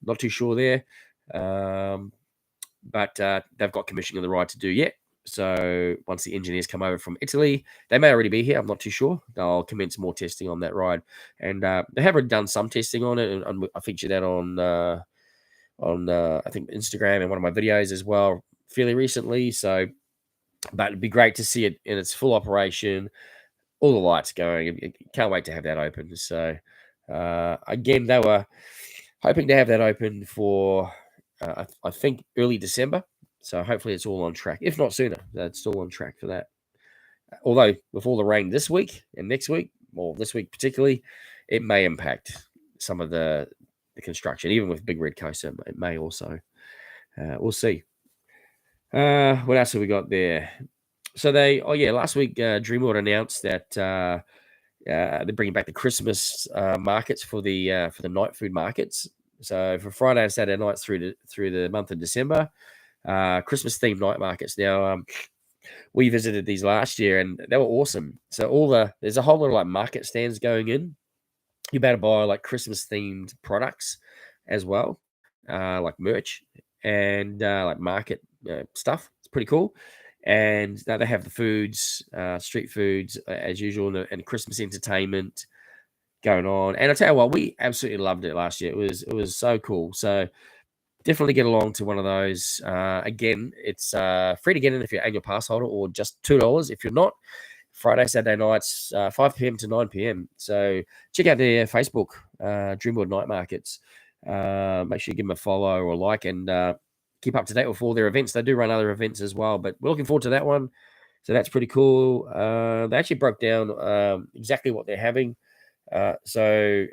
Not too sure there. But they've got commissioning of the ride to do yet. So once the engineers come over from Italy, they may already be here. I'm not too sure. They'll commence more testing on that ride. And they have already done some testing on it. And I featured that on I think Instagram and one of my videos as well fairly recently. So, but it'd be great to see it in its full operation, all the lights going. Can't wait to have that open. So again, they were hoping to have that open for I think early December. So hopefully it's all on track. If not sooner, it's still on track for that. Although with all the rain this week and next week, or this week particularly, it may impact some of the construction. Even with Big Red Coaster, it may also. We'll see. What else have we got there? So last week Dreamworld announced that they're bringing back the Christmas markets for the night food markets. So for Friday and Saturday nights through the month of December, Christmas themed night markets. Now, we visited these last year and they were awesome. So there's a whole lot of like market stands going in. You better buy like Christmas themed products as well, like merch and like market stuff. It's pretty cool. And now they have the foods, street foods as usual, and Christmas entertainment going on. And I tell you what, we absolutely loved it last year. It was so cool. So definitely get along to one of those. Again, it's free to get in if you're an annual pass holder, or just $2 if you're not. Friday, Saturday nights, 5 p.m. to 9 p.m. So check out their Facebook, Dreamworld Night Markets. Make sure you give them a follow or a like, and keep up to date with all their events. They do run other events as well, but we're looking forward to that one. So that's pretty cool. They actually broke down exactly what they're having. So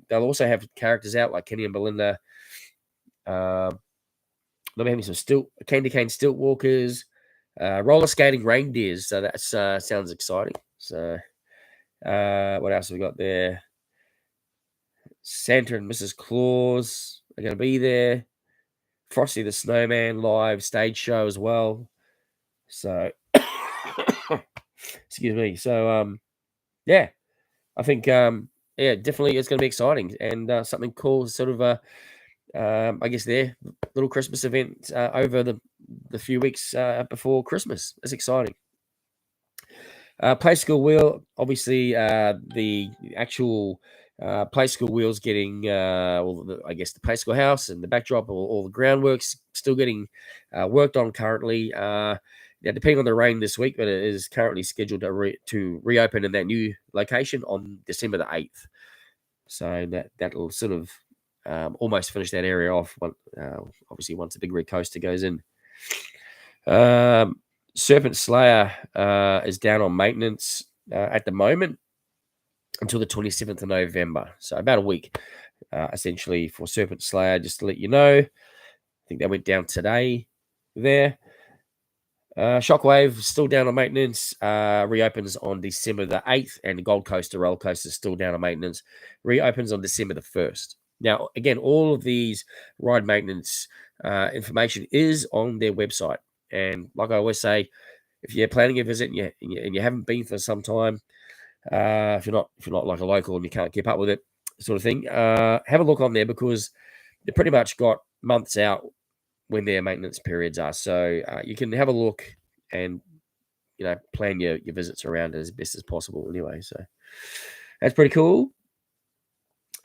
they'll also have characters out like Kenny and Belinda. They'll be having some candy cane stilt walkers, roller skating reindeers. So that sounds exciting. So what else have we got there? Santa and Mrs. Claus are going to be there. Frosty the Snowman live stage show as well. So, excuse me. So, yeah, I think, definitely it's going to be exciting and something cool. Sort of, I guess their little Christmas event over the few weeks before Christmas. It's exciting. Play School Wheel, obviously, the actual Play School Wheel's getting, I guess, the Play School House and the backdrop, all the groundworks still getting worked on currently. Now, depending on the rain this week, but it is currently scheduled to reopen in that new location on December the 8th. So that'll sort of almost finish that area off, obviously, once the big red coaster goes in. Serpent Slayer is down on maintenance at the moment until the 27th of November. So about a week, essentially, for Serpent Slayer, just to let you know. I think that went down today there. Shockwave still down on maintenance. Reopens on December the 8th, and the Gold Coaster roller coaster is still down on maintenance. Reopens on December the 1st. Now, again, all of these ride maintenance information is on their website. And like I always say, if you're planning a visit and you haven't been for some time, if you're not like a local and you can't keep up with it, sort of thing, have a look on there, because they pretty much got months out when their maintenance periods are. So you can have a look and plan your visits around it as best as possible. Anyway, so that's pretty cool.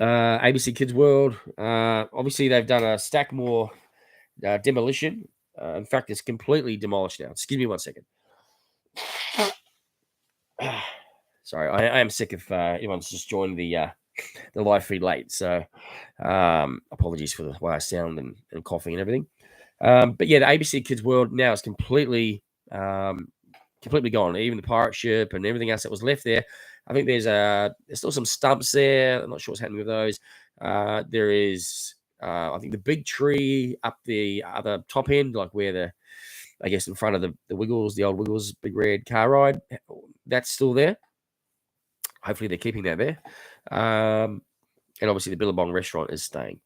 ABC Kids World, obviously they've done a Stackmore demolition. In fact, it's completely demolished now. Excuse me 1 second. Sorry, I am sick if everyone's just joined the live feed late. So apologies for the way I sound and coughing and everything. But yeah, the ABC Kids World now is completely gone. Even the pirate ship and everything else that was left there. I think there's still some stumps there. I'm not sure what's happening with those. There is, I think, the big tree up the other top end, like where I guess in front of the Wiggles, the old Wiggles big red car ride, that's still there. Hopefully they're keeping that there. And obviously the Billabong restaurant is staying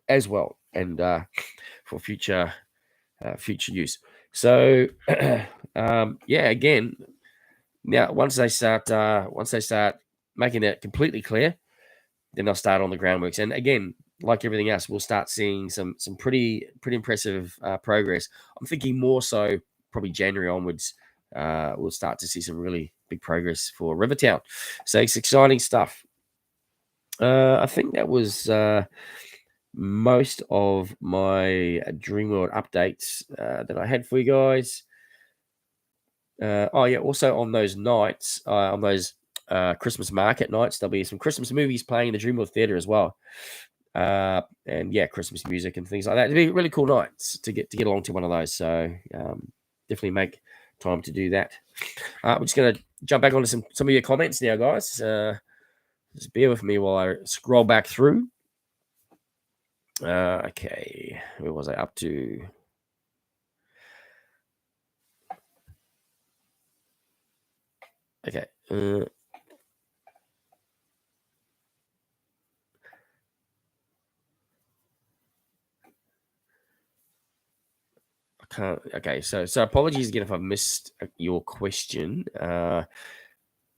as well, and for future use. So again, now once they start making it completely clear, then they'll start on the groundworks. And again, like everything else, we'll start seeing some pretty impressive progress. I'm thinking more so probably January onwards. We'll start to see some really big progress for Rivertown. So it's exciting stuff. I think that was most of my Dreamworld updates that I had for you guys. Also on those nights, on those Christmas market nights, there'll be some Christmas movies playing in the Dreamworld Theatre as well. And Christmas music and things like that. It'd be really cool nights to get along to one of those. So definitely make time to do that. We're just going to jump back onto some of your comments now, guys. Just bear with me while I scroll back through. Okay, where was I up to? Okay. can't. Okay, so apologies again if I've missed your question.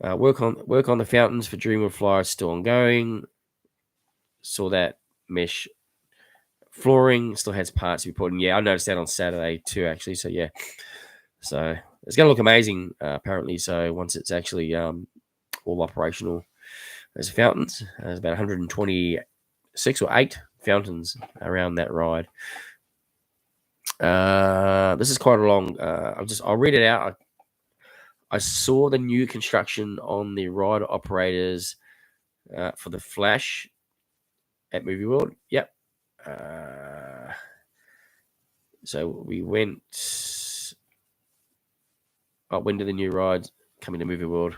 Work on the fountains for Dreamworld Flyer is still ongoing. Saw that mesh flooring still has parts to be put in. Yeah, I noticed that on Saturday too, actually. So yeah, so it's going to look amazing apparently. So once it's actually all operational, there's fountains. There's about 126 or 8 fountains around that ride. This is quite a long. I'll read it out. I saw the new construction on the ride operators for the Flash at Movie World. Yep. So we went. When did the new rides come into Movie World?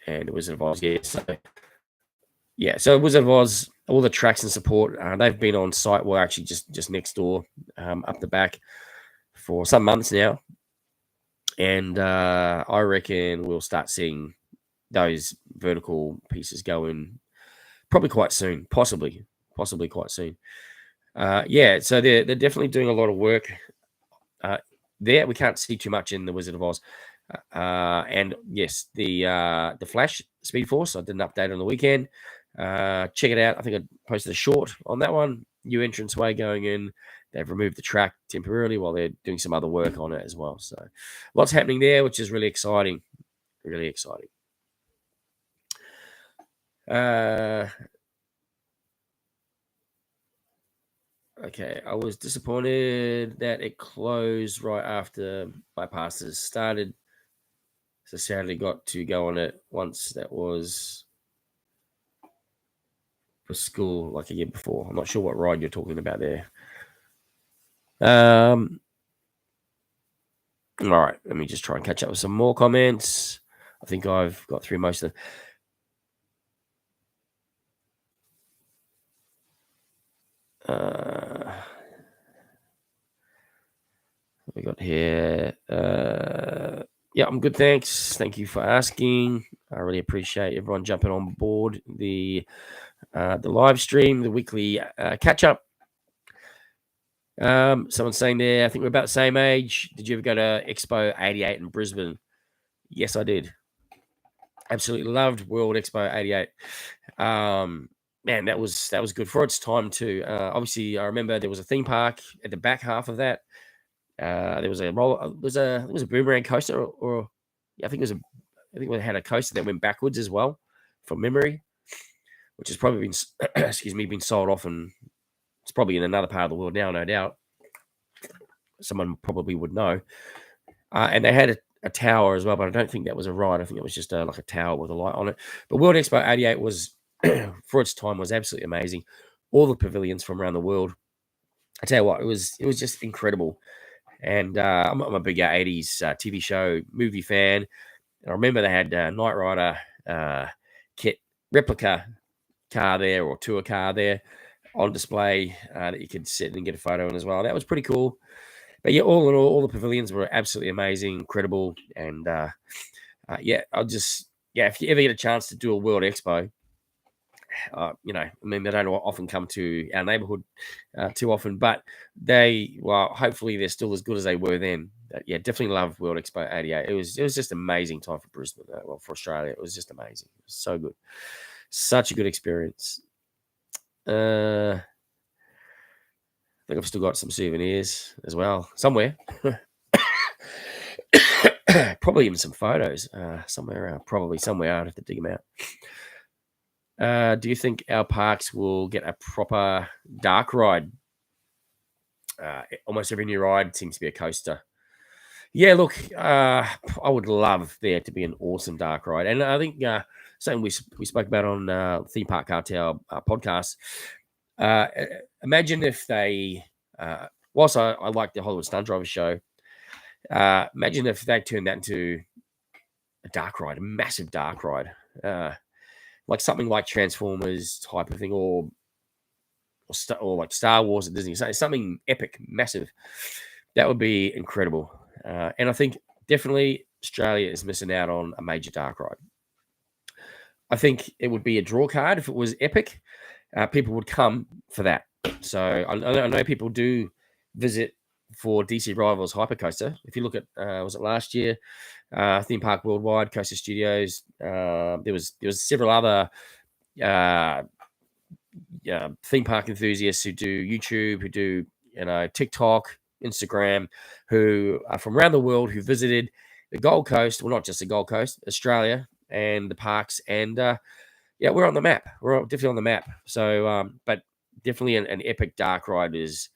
And it was advised. So it was advised. All the tracks and support. They've been on site. Well, actually, just next door, up the back, for some months now. And I reckon we'll start seeing those vertical pieces go in probably quite soon, possibly quite soon. So they're definitely doing a lot of work there. We can't see too much in the Wizard of Oz. And yes, the Flash Speed Force, I did an update on the weekend. Check it out. I think I posted a short on that one. New entranceway going in. They've removed the track temporarily while they're doing some other work on it as well. So lots happening there, which is really exciting. Really exciting. Okay, I was disappointed that it closed right after bypasses started. So sadly got to go on it once. That was for school like a year before. I'm not sure what ride you're talking about there. All right, let me just try and catch up with some more comments. I think I've got through most of them. What we got here? Yeah, I'm good, thanks. Thank you for asking. I really appreciate everyone jumping on board the live stream, the weekly catch up. Someone's saying there, I think we're about the same age. Did you ever go to Expo 88 in Brisbane? Yes, I did. Absolutely loved World Expo 88. Man, that was good for its time too. Obviously, I remember there was a theme park at the back half of that. There was a roller. It was a boomerang coaster, or I think we had a coaster that went backwards as well, from memory, which has probably been been sold off, and it's probably in another part of the world now, no doubt. Someone probably would know. And they had a tower as well, but I don't think that was a ride. I think it was just like a tower with a light on it. But World Expo 88 was, for its time, was absolutely amazing. All the pavilions from around the world. I tell you what, it was just incredible. And I'm a big 80s TV show movie fan. And I remember they had Knight Rider kit replica car there, or tour car there on display that you could sit and get a photo in as well. That was pretty cool. But yeah, all in all the pavilions were absolutely amazing, incredible. And if you ever get a chance to do a World Expo, they don't often come to our neighborhood too often, but hopefully they're still as good as they were then. Definitely loved World Expo 88. It was just amazing time for Brisbane. For Australia, it was just amazing. It was so good. Such a good experience. I think I've still got some souvenirs as well somewhere. Probably even some photos somewhere around. Probably somewhere. I'd have to dig them out. Do you think our parks will get a proper dark ride? Almost every new ride seems to be a coaster. Yeah, look, I would love there to be an awesome dark ride. And I think something we spoke about on Theme Park Cartel podcast. Imagine if they, whilst I like the Hollywood Stunt Driver show, imagine if they turned that into a dark ride, a massive dark ride, like something like Transformers type of thing, or like Star Wars at Disney, something epic, massive. That would be incredible. And I think definitely Australia is missing out on a major dark ride. I think it would be a draw card if it was epic. People would come for that. So I know people do visit for DC Rivals Hypercoaster. If you look at, was it last year? Theme Park Worldwide, Coaster Studios. There was several other theme park enthusiasts who do YouTube, who do TikTok, Instagram, who are from around the world, who visited the Gold Coast. Well, not just the Gold Coast, Australia, and the parks. And we're on the map. We're definitely on the map. So, but definitely an epic dark ride is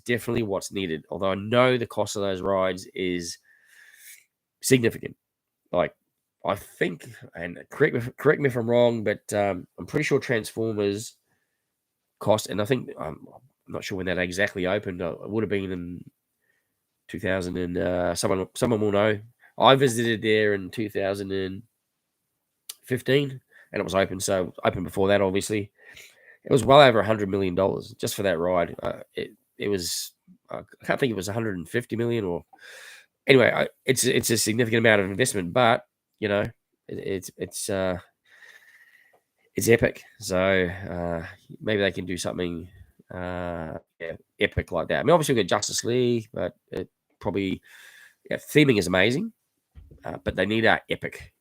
definitely what's needed. Although I know the cost of those rides is significant. Like, I think, and correct me if I'm wrong, but I'm pretty sure Transformers cost, and I think I'm not sure when that exactly opened. It would have been in 2000, and someone will know. I visited there in 2015, and it was open. So open before that, obviously. It was well over $100 million just for that ride. It was, I can't think it was 150 million, or anyway. It's a significant amount of investment, but it's epic. So maybe they can do something epic like that. I mean, obviously we've got Justice League, but it probably theming is amazing, but they need a epic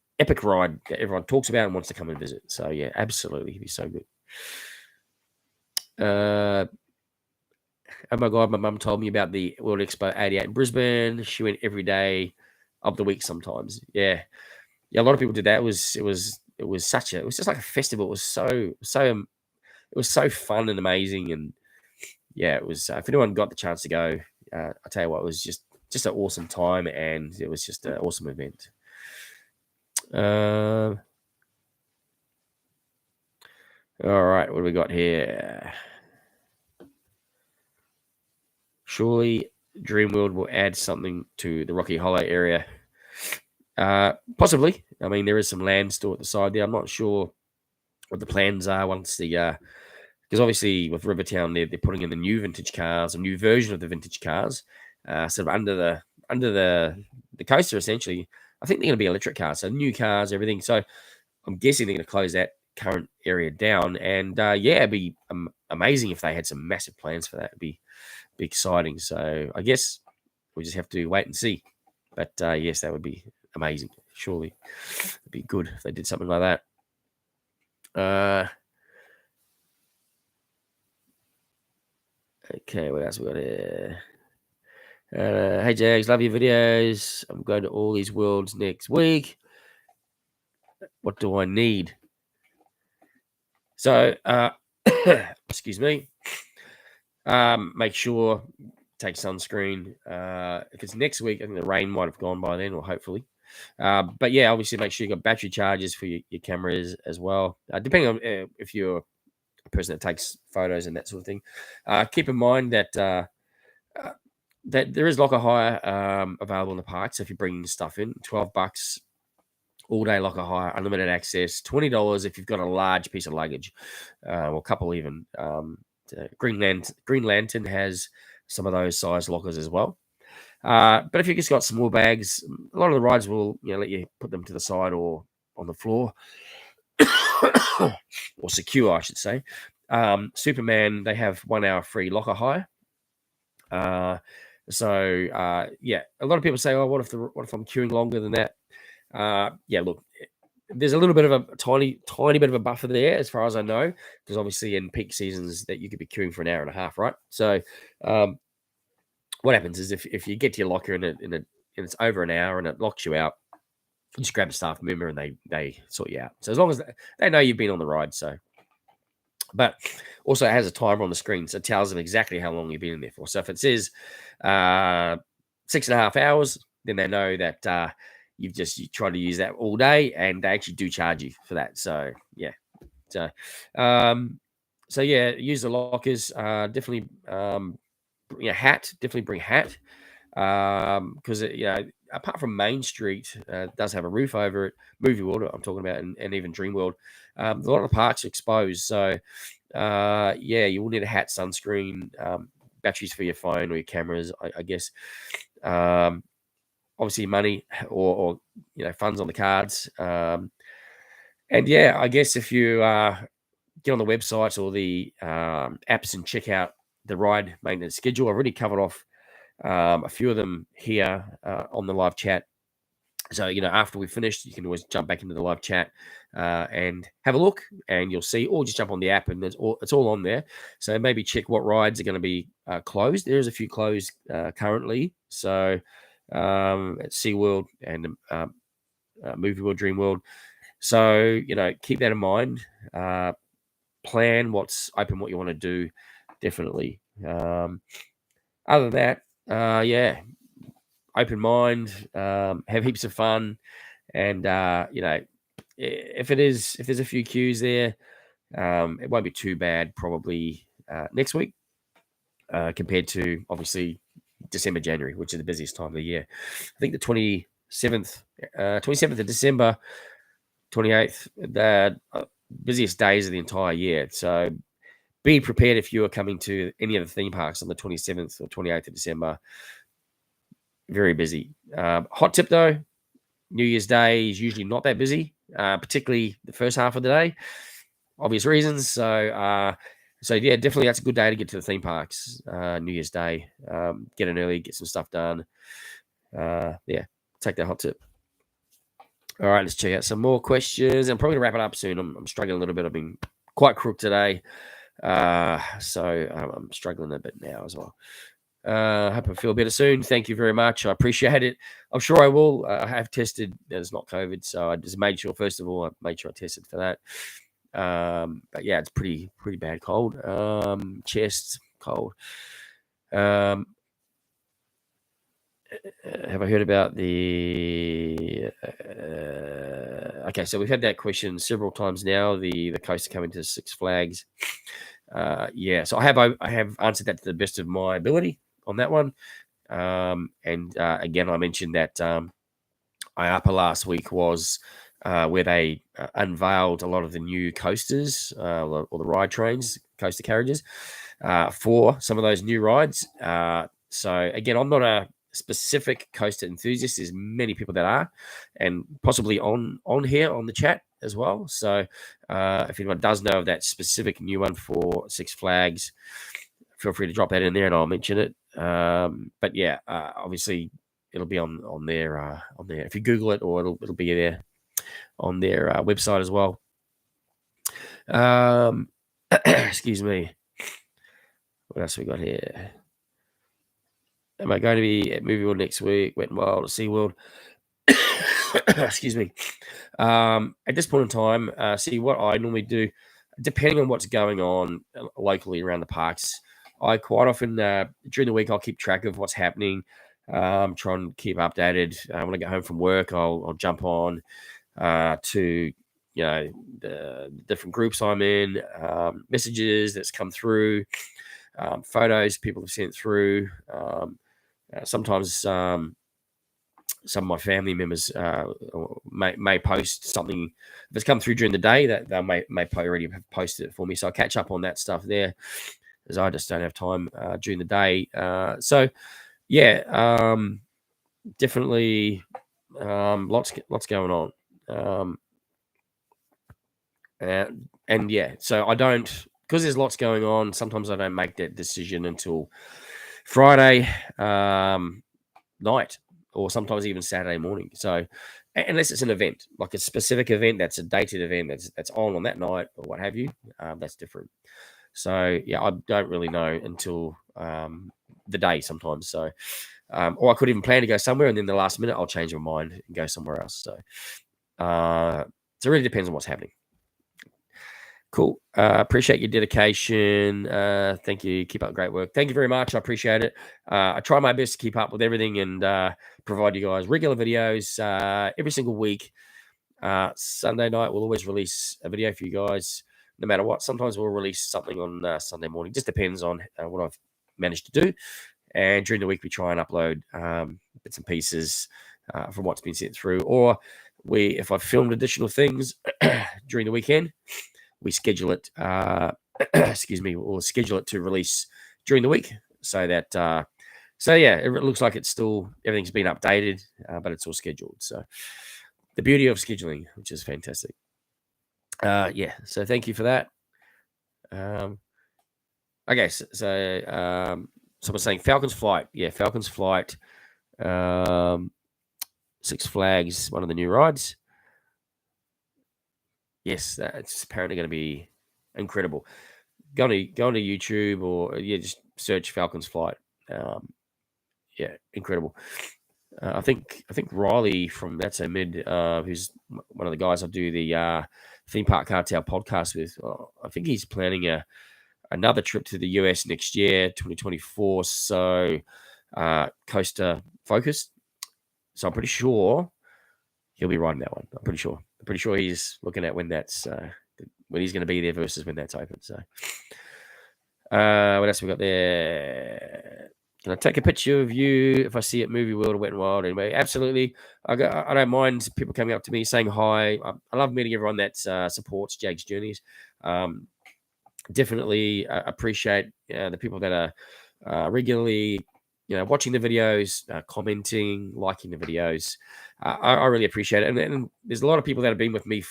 ride that everyone talks about and wants to come and visit. So yeah, absolutely, it'd be so good. Oh my God, my mum told me about the World Expo 88 in Brisbane. She went every day of the week sometimes. Yeah, a lot of people did that. It was just like a festival. It was so fun and amazing. And yeah, it was, if anyone got the chance to go, I tell you what, it was just an awesome time, and it was just an awesome event. All right, what do we got here? Surely Dreamworld will add something to the Rocky Hollow area. Possibly. I mean, there is some land still at the side there. I'm not sure what the plans are once the because obviously with Rivertown they're putting in the new vintage cars, a new version of the vintage cars, sort of under the coaster essentially. I think they're going to be electric cars, so new cars, everything. So I'm guessing they're going to close that current area down, and it'd be amazing if they had some massive plans for that. It'd be exciting. So I guess we just have to wait and see. But yes, that would be amazing. Surely it'd be good if they did something like that. Okay, what else we got here? Hey Jaggs, love your videos. I'm going to all these worlds next week. What do I need? So, excuse me. Make sure take sunscreen. If it's next week, I think the rain might have gone by then, or hopefully. But yeah, obviously make sure you got battery chargers for your cameras as well. Depending on if you're a person that takes photos and that sort of thing. Keep in mind that that there is locker hire available in the park. So if you're bringing stuff in, $12 all day locker hire, unlimited access. $20 if you've got a large piece of luggage, or a couple even. Green Lantern has some of those size lockers as well. But if you just got small bags, a lot of the rides will let you put them to the side or on the floor, or secure, I should say. Superman, they have 1 hour free locker hire. So a lot of people say, "Oh, what if I'm queuing longer than that?" Look, there's a little bit of a tiny bit of a buffer there, as far as I know, because obviously in peak seasons that you could be queuing for an hour and a half, right? So, what happens is if you get to your locker and it's over an hour and it locks you out, you just grab a staff member and they sort you out. So as long as they know you've been on the ride, so. But also it has a timer on the screen, so it tells them exactly how long you've been in there for. So if it says 6.5 hours, then they know that you tried to use that all day, and they actually do charge you for that. So yeah, use the lockers. Definitely, definitely bring hat, because apart from Main Street, it does have a roof over it. Movie World, I'm talking about, and even Dreamworld, a lot of the parks are exposed. So you will need a hat, sunscreen, batteries for your phone or your cameras, I guess. Obviously money or funds on the cards. And I guess if you get on the website or the apps and check out the ride maintenance schedule. I've already covered off a few of them here on the live chat. So, after we finished, you can always jump back into the live chat and have a look, and you'll see, or just jump on the app and it's all on there. So maybe check what rides are going to be closed. There's a few closed currently. So at SeaWorld and Movie World, Dreamworld. So, keep that in mind. Plan what's open, what you want to do. Definitely. Other than that, open mind, have heaps of fun, and if there's a few queues there, it won't be too bad probably next week compared to obviously December, January, which is the busiest time of the year. I think the 27th of December, 28th, the busiest days of the entire year. So be prepared if you are coming to any of the theme parks on the 27th or 28th of December. Very busy. Hot tip though, New Year's Day is usually not that busy, particularly the first half of the day, obvious reasons. So yeah, definitely that's a good day to get to the theme parks. New Year's Day, get in early, get some stuff done. Take that hot tip. All right, let's check out some more questions. I'm probably gonna wrap it up soon. I'm struggling a little bit. I've been quite crook today, so I'm struggling a bit now as well. Hope I feel better soon. Thank you very much. I appreciate it. I'm sure I will. I have tested that it's not COVID, so I just made sure. First of all, I made sure I tested for that. But yeah, it's pretty bad cold. Chest cold. Have I heard about the? Okay, so we've had that question several times now. The coaster coming to Six Flags. So I have answered that to the best of my ability on that one. Again, I mentioned that IAPA last week was where they unveiled a lot of the new coasters or the ride trains, coaster carriages for some of those new rides. So again, I'm not a specific coaster enthusiast. There's many people that are, and possibly on here on the chat as well. So if anyone does know of that specific new one for Six Flags, feel free to drop that in there and I'll mention it. But yeah, obviously it'll be on there. If you Google it, or it'll be there on their website as well. Excuse me. What else we got here? Am I going to be at Movie World next week? Wet n Wild, SeaWorld. Excuse me. At this point in time, see what I normally do, depending on what's going on locally around the parks. I quite often during the week I'll keep track of what's happening. Try and keep updated. When I get home from work, I'll jump on to the different groups I'm in, messages that's come through, photos people have sent through. Sometimes some of my family members may post something if it's come through during the day that they may already have posted it for me. So I catch up on that stuff there, as I just don't have time during the day. Definitely lots going on. So I don't, because there's lots going on, sometimes I don't make that decision until Friday night, or sometimes even Saturday morning. So unless it's an event, like a specific event, that's a dated event that's on that night or what have you, that's different. So yeah, I don't really know until the day sometimes. So or I could even plan to go somewhere, and then the last minute I'll change my mind and go somewhere else. So it really depends on what's happening. Cool. Appreciate your dedication. Thank you. Keep up great work. Thank you very much. I appreciate it. I try my best to keep up with everything and provide you guys regular videos every single week. Sunday night, we'll always release a video for you guys, no matter what. Sometimes we'll release something on Sunday morning. Just depends on what I've managed to do. And during the week, we try and upload bits and pieces from what's been sent through. Or if I've filmed additional things during the weekend, we schedule it, or schedule it to release during the week, so that, it looks like everything's been updated, but it's all scheduled. So the beauty of scheduling, which is fantastic. So thank you for that. Okay, someone's saying Falcon's Flight. Yeah, Falcon's Flight. Six Flags, one of the new rides. Yes, that's apparently going to be incredible. Go on to YouTube or just search Falcon's Flight. Yeah, incredible. I think Riley from That's So Mid, who's one of the guys I do the theme park cartel podcast with. I think he's planning another trip to the US next year, 2024. So coaster focused. So I'm pretty sure he'll be riding that one. I'm pretty sure he's looking at when that's when he's going to be there versus when that's open. So what else we got there? Can I take a picture of you if I see it Movie World or Wet and Wild? Anyway, absolutely. I don't mind people coming up to me saying hi. I love meeting everyone that supports Jaggs Journeys. Definitely appreciate the people that are regularly, watching the videos, commenting, liking the videos. I really appreciate it. And there's a lot of people that have been with me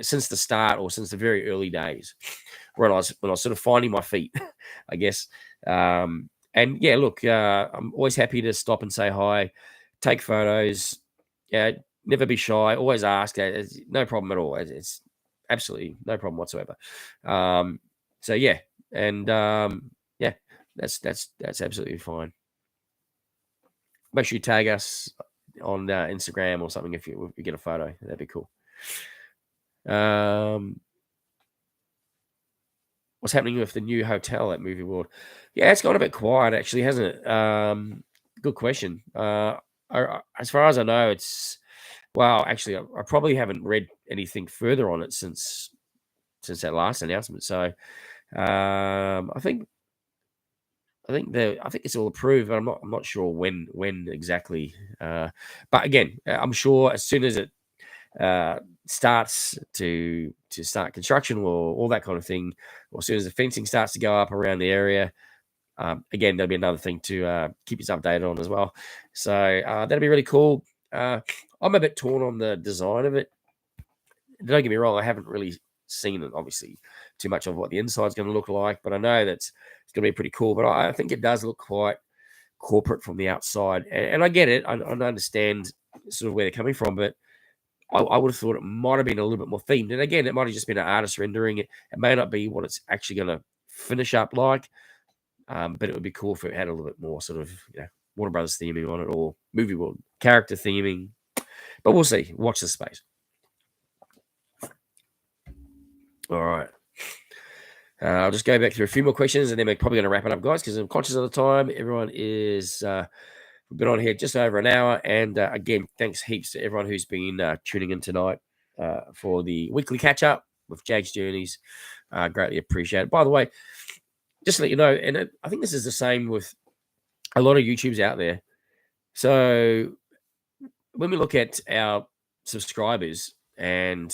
since the start or since the very early days when I was sort of finding my feet, I guess. And yeah, look, I'm always happy to stop and say hi, take photos. Never be shy. Always ask. It's no problem at all. It's absolutely no problem whatsoever. So yeah, and yeah, that's absolutely fine. Make sure you tag us on Instagram or something if you get a photo. That'd be cool. What's happening with the new hotel at Movie World? Yeah, it's gone a bit quiet, actually, hasn't it? Good question. As far as I know, actually, I probably haven't read anything further on it since that last announcement. So, I think it's all approved, but I'm not sure when exactly. But again, I'm sure as soon as it starts to start construction or all that kind of thing, or as soon as the fencing starts to go up around the area, again, there'll be another thing to keep us updated on as well. So that'll be really cool. I'm a bit torn on the design of it. Don't get me wrong, I haven't really seen it, obviously, too much of what the inside's going to look like, but I know it's going to be pretty cool. But I think it does look quite corporate from the outside, and I get it. I understand sort of where they're coming from, but I would have thought it might have been a little bit more themed. And again, it might have just been an artist rendering it. It may not be what it's actually going to finish up like, but it would be cool if it had a little bit more sort of Warner Brothers theming on it or Movie World character theming. But we'll see. Watch the space. All right. I'll just go back through a few more questions, and then we're probably going to wrap it up, guys, because I'm conscious of the time. Everyone is... we've been on here just over an hour, and again, thanks heaps to everyone who's been tuning in tonight for the weekly catch-up with Jaggs Journeys. Greatly appreciate it. By the way, just to let you know, and I think this is the same with a lot of YouTubes out there. So when we look at our subscribers, and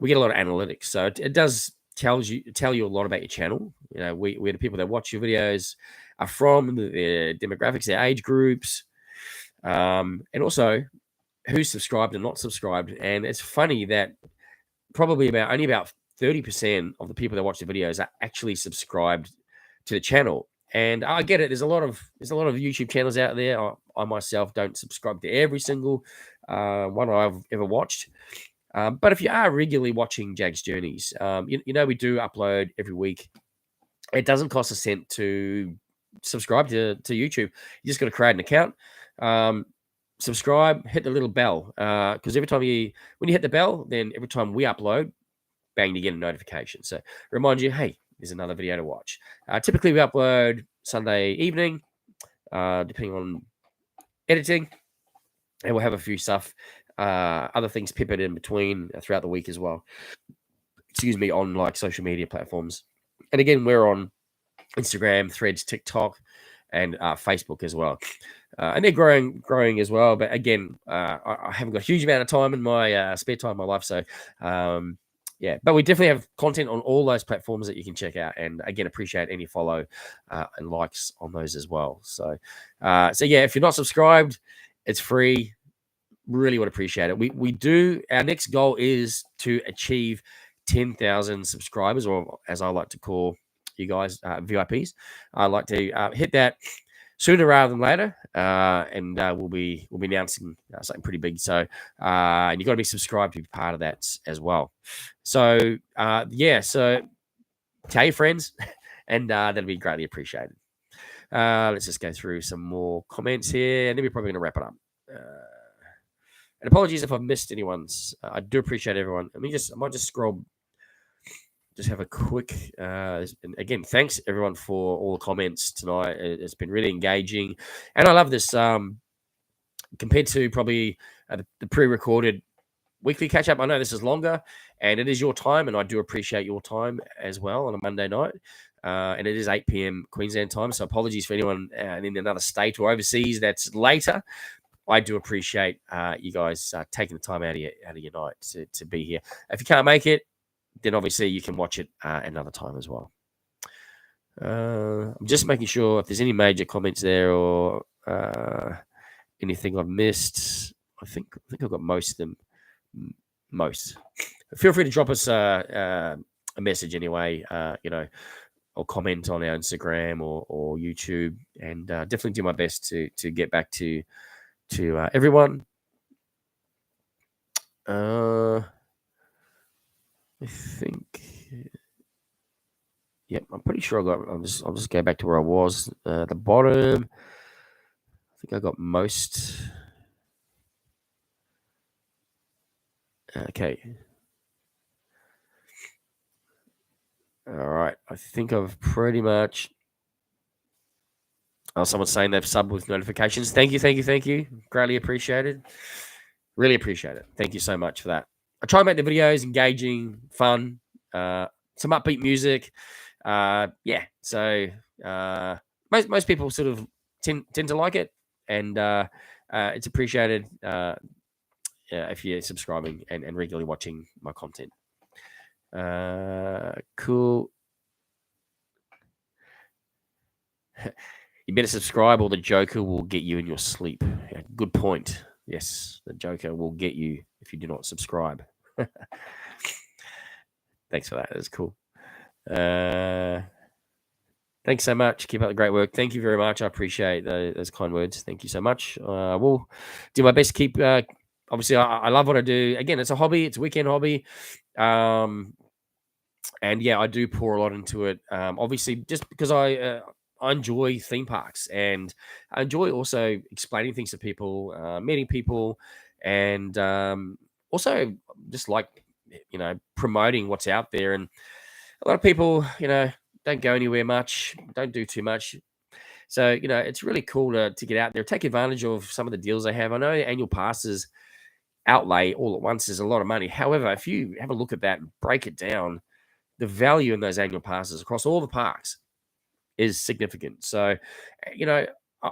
we get a lot of analytics, so it does tell you a lot about your channel. We're the people that watch your videos are from, their demographics, their age groups, and also who's subscribed and not subscribed. And it's funny that probably only about 30% of the people that watch the videos are actually subscribed to the channel. And I get it. There's a lot of YouTube channels out there. I myself don't subscribe to every single one I've ever watched. But if you are regularly watching Jaggs Journeys, we do upload every week. It doesn't cost a cent to subscribe to YouTube. You just got to create an account, subscribe, hit the little bell, because every time when you hit the bell, then every time we upload, bang, you get a notification. So remind you, hey, there's another video to watch. Typically, we upload Sunday evening, depending on editing, and we'll have a few stuff, other things peppered in between throughout the week as well. Excuse me, on like social media platforms. And again, we're on Instagram, Threads, TikTok, and Facebook as well. And they're growing as well. But again, I haven't got a huge amount of time in my spare time in my life. So, yeah. But we definitely have content on all those platforms that you can check out. And again, appreciate any follow and likes on those as well. So yeah, if you're not subscribed, it's free. Really would appreciate it. We do. Our next goal is to achieve 10,000 subscribers, or as I like to call you guys, VIPs. I'd like to hit that sooner rather than later, and we'll be announcing something pretty big. So, and you got to be subscribed to be part of that as well. So, yeah. So, tell your friends, and that'll be greatly appreciated. Let's just go through some more comments here, and then we're probably going to wrap it up. And apologies if I've missed anyone's. I do appreciate everyone. I might just scroll. Just have a quick. And again, thanks everyone for all the comments tonight. It's been really engaging, and I love this. Compared to probably the pre-recorded weekly catch-up, I know this is longer, and it is your time, and I do appreciate your time as well on a Monday night. And it is 8 p.m. Queensland time, so apologies for anyone in another state or overseas that's later. I do appreciate you guys taking the time out of your night to be here. If you can't make it, then obviously you can watch it another time as well. I'm just making sure if there's any major comments there or anything I've missed. I think I've got most of them. Most. Feel free to drop us a message anyway. Or comment on our Instagram or YouTube, and definitely do my best to get back to everyone. I think, yep, I'm pretty sure I'll just go back to where I was. The bottom, I think I got most. Okay. All right. I think I've pretty much. Oh, someone's saying they've subbed with notifications. Thank you. Greatly appreciated. Really appreciate it. Thank you so much for that. I try and make the videos engaging, fun, some upbeat music. Yeah. So most people sort of tend to like it, and it's appreciated if you're subscribing and regularly watching my content. Cool. You better subscribe, or the Joker will get you in your sleep. Yeah, good point. Yes, the Joker will get you if you do not subscribe. Thanks for that. That's cool. Thanks so much. Keep up the great work. Thank you very much. I appreciate those kind words. Thank you so much. We'll do my best to keep. Obviously, I love what I do. Again, it's a hobby. It's a weekend hobby. And yeah, I do pour a lot into it. Obviously, just because I enjoy theme parks, and I enjoy also explaining things to people, meeting people, and also just like promoting what's out there. And a lot of people, don't go anywhere much, don't do too much. So it's really cool to get out there, take advantage of some of the deals they have. I know annual passes outlay all at once is a lot of money. However, if you have a look at that and break it down, the value in those annual passes across all the parks is significant. So,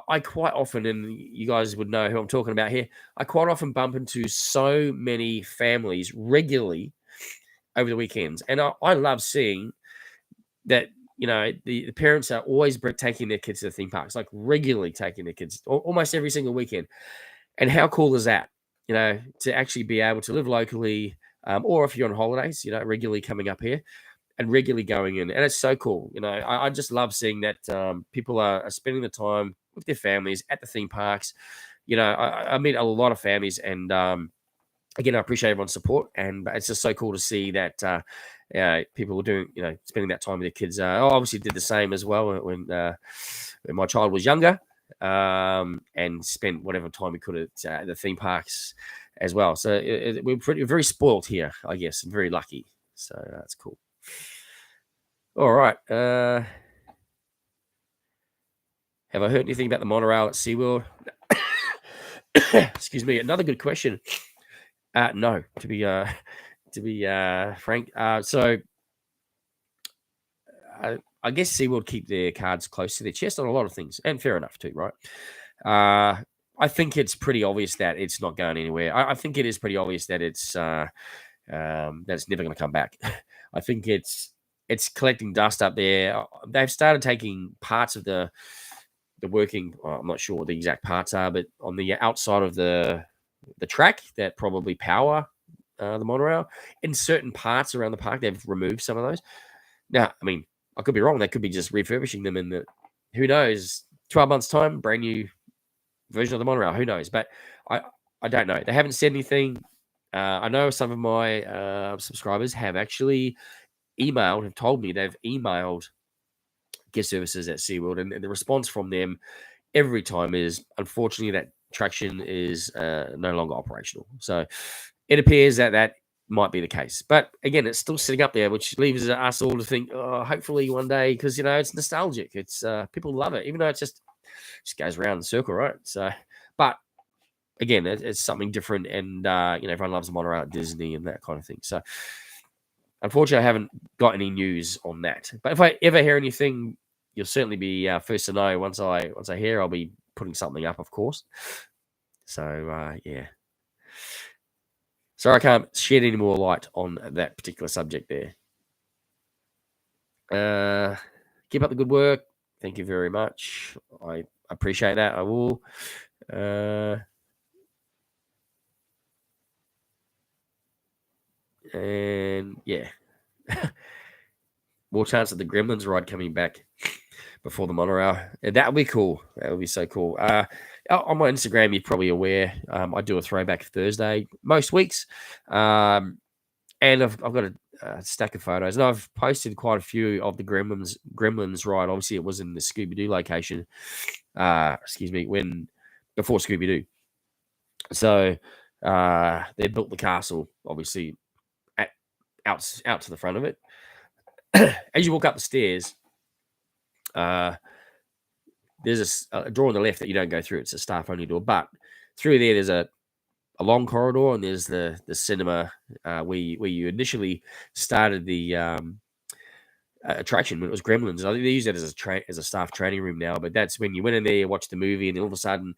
I quite often, and you guys would know who I'm talking about here, I quite often bump into so many families regularly over the weekends. And I love seeing that, the parents are always taking their kids to the theme parks, like regularly taking their kids almost every single weekend. And how cool is that, to actually be able to live locally, or if you're on holidays, regularly coming up here and regularly going in. And it's so cool. I just love seeing that people are spending the time with their families at the theme parks. I meet a lot of families, and again, I appreciate everyone's support, and it's just so cool to see that people are doing, spending that time with their kids. I obviously did the same as well when my child was younger, and spent whatever time we could at the theme parks as well. So we're very spoiled here, I guess, and very lucky. So that's cool. All right. Have I heard anything about the monorail at SeaWorld? Excuse me. Another good question. No, to be frank. So I guess SeaWorld keep their cards close to their chest on a lot of things, and fair enough too, right? I think it's pretty obvious that it's not going anywhere. I think it is pretty obvious that it's never going to come back. I think it's collecting dust up there. They've started taking parts of the working. I'm not sure what the exact parts are, but on the outside of the track that probably power the monorail. In certain parts around the park, they've removed some of those. Now, I mean, I could be wrong. They could be just refurbishing them in the, who knows, 12 months' time, brand new version of the monorail. Who knows? But I don't know. They haven't said anything. I know some of my subscribers have actually have told me they've emailed guest services at SeaWorld, and the response from them every time is, unfortunately, that attraction is no longer operational. So it appears that might be the case. But again, it's still sitting up there, which leaves us all to think, oh, hopefully one day, because, it's nostalgic. It's people love it, even though it's just goes around in a circle, right? So, but again, it's something different, and everyone loves the monorail at Disney and that kind of thing. So unfortunately, I haven't got any news on that. But if I ever hear anything, you'll certainly be first to know. Once I hear, I'll be putting something up, of course. So yeah. Sorry, I can't shed any more light on that particular subject there. Keep up the good work. Thank you very much. I appreciate that. I will. And yeah. More chance of the Gremlins ride coming back before the monorail. That would be cool. That would be so cool. On my Instagram, you're probably aware, I do a throwback Thursday most weeks. And I've got a stack of photos, and I've posted quite a few of the Gremlins ride. Obviously, it was in the Scooby-Doo location. Before Scooby-Doo. So they built the castle, obviously, out to the front of it. As you walk up the stairs, there's a door on the left that you don't go through. It's a staff-only door, but through there's a long corridor, and there's the cinema where you initially started the attraction when it was Gremlins. I think they use that as a staff training room now, but that's when you went in there, you watched the movie, and then all of a sudden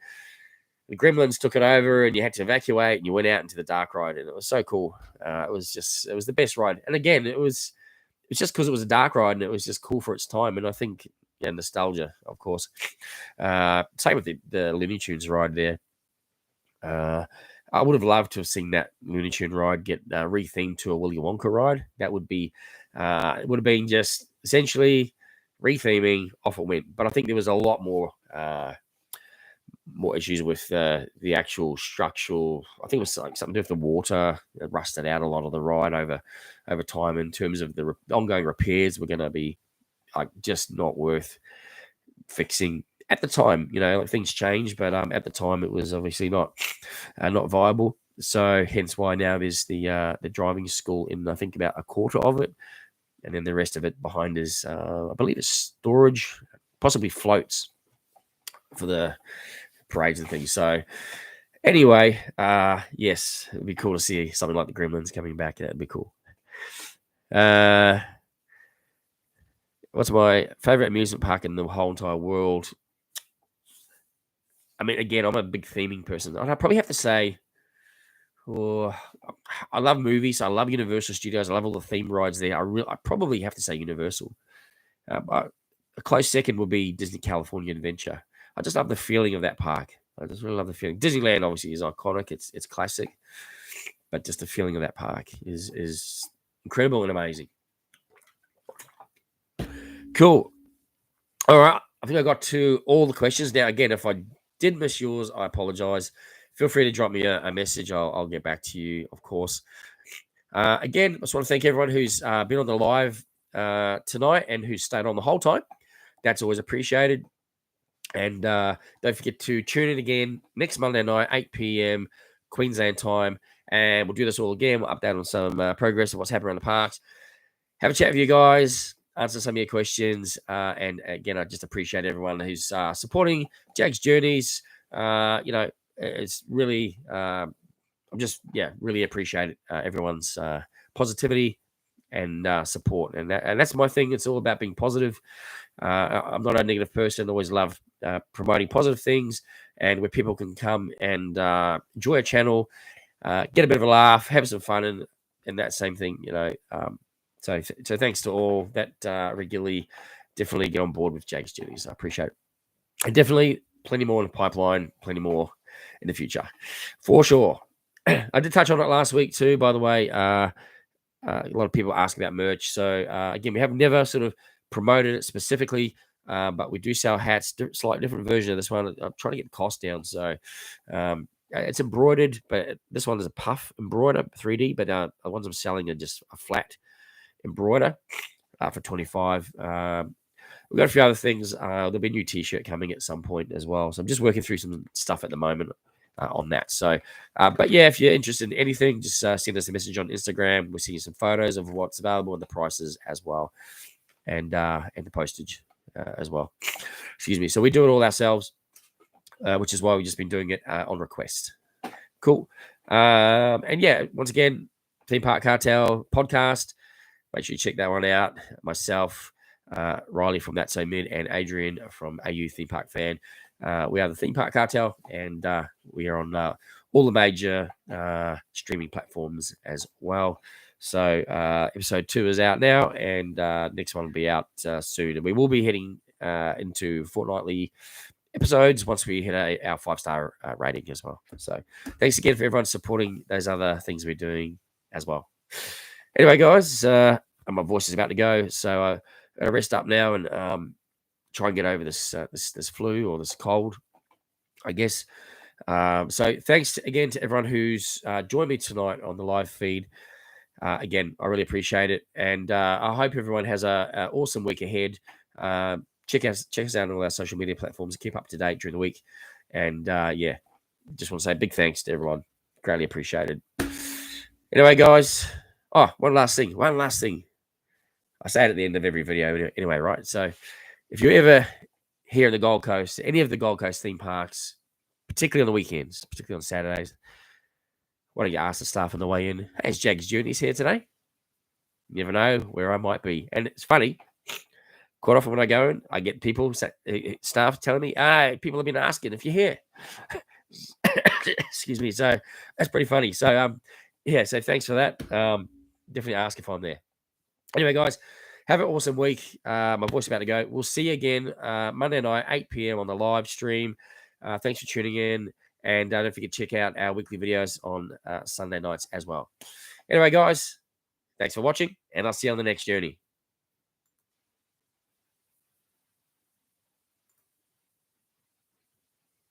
the Gremlins took it over, and you had to evacuate, and you went out into the dark ride, and it was so cool. It was the best ride, and again, it's just because it was a dark ride, and it was just cool for its time, and I think nostalgia, of course. Same with the Looney Tunes ride there. I would have loved to have seen that Looney Tune ride get rethemed to a Willy Wonka ride. That would be, it would have been just essentially retheming, off it went. But I think there was a lot more issues with the actual structural. I think it was like something to do with the water. It rusted out a lot of the ride over time. In terms of the ongoing repairs, were going to be just not worth fixing at the time. Things change, but at the time it was obviously not viable. So hence why now there's the driving school in, I think, about a quarter of it, and then the rest of it behind is I believe it's storage, possibly floats for the parades and things. So anyway, yes, it'd be cool to see something like the Gremlins coming back. That'd be cool. What's my favorite amusement park in the whole entire world? I mean, again, I'm a big theming person. I'd probably have to say, I love movies. I love Universal Studios. I love all the theme rides there. I probably have to say Universal. But a close second would be Disney California Adventure. I just love the feeling of that park. I just really love the feeling. Disneyland obviously is iconic. It's classic, but just the feeling of that park is incredible and amazing. Cool. All right. I think I got to all the questions. Now, again, if I did miss yours, I apologize. Feel free to drop me a message. I'll get back to you, of course. Again, I just want to thank everyone who's been on the live tonight and who stayed on the whole time. That's always appreciated. And don't forget to tune in again next Monday night, 8 p.m. Queensland time. And we'll do this all again. We'll update on some progress of what's happening around the parks. Have a chat with you guys. Answer some of your questions. And again, I just appreciate everyone who's supporting Jaggs Journeys. It's really, really appreciate everyone's positivity and support. And that's my thing. It's all about being positive. I'm not a negative person. I always love promoting positive things and where people can come and enjoy a channel, get a bit of a laugh, have some fun, and that same thing, So thanks to all that regularly, definitely get on board with Jaggs Journeys. I appreciate it. And definitely plenty more in the pipeline, plenty more in the future, for sure. I did touch on it last week too, by the way. A lot of people ask about merch. So again, we have never sort of promoted it specifically, but we do sell hats, slightly different version of this one. I'm trying to get the cost down. So it's embroidered, but this one is a puff embroider, 3D. But the ones I'm selling are just a flat embroider for 25. We've got a few other things. There'll be a new T-shirt coming at some point as well. So I'm just working through some stuff at the moment on that. So, but yeah, if you're interested in anything, just send us a message on Instagram. We'll see you some photos of what's available and the prices as well, and the postage as well. Excuse me. So we do it all ourselves, which is why we've just been doing it on request. Cool. And yeah, once again, Theme Park Cartel podcast. Make sure you check that one out. Myself, Riley from That's So Mid, and Adrian from AU Theme Park Fan. We are the Theme Park Cartel, and we are on all the major streaming platforms as well. So episode 2 is out now, and next one will be out soon. And we will be heading into fortnightly episodes once we hit our 5-star rating as well. So thanks again for everyone supporting those other things we're doing as well. Anyway, guys, my voice is about to go, so I'm going to rest up now and try and get over this this flu or this cold, I guess. So thanks again to everyone who's joined me tonight on the live feed. Again, I really appreciate it, and I hope everyone has an awesome week ahead. Check us out on all our social media platforms. Keep up to date during the week, and yeah, just want to say big thanks to everyone. Greatly appreciated. Anyway, guys. Oh, one last thing. I say it at the end of every video anyway, right? So if you're ever here in the Gold Coast, any of the Gold Coast theme parks, particularly on the weekends, particularly on Saturdays, why don't you ask the staff on the way in, hey, is Jaggs Journeys here today? You never know where I might be. And it's funny, quite often when I go in, I get people, staff telling me, people have been asking if you're here. Excuse me. So that's pretty funny. So, yeah, so thanks for that. Definitely ask if I'm there. Anyway, guys, have an awesome week. My voice is about to go. We'll see you again Monday night, 8 p.m. on the live stream. Thanks for tuning in. And don't forget to check out our weekly videos on Sunday nights as well. Anyway, guys, thanks for watching, and I'll see you on the next journey.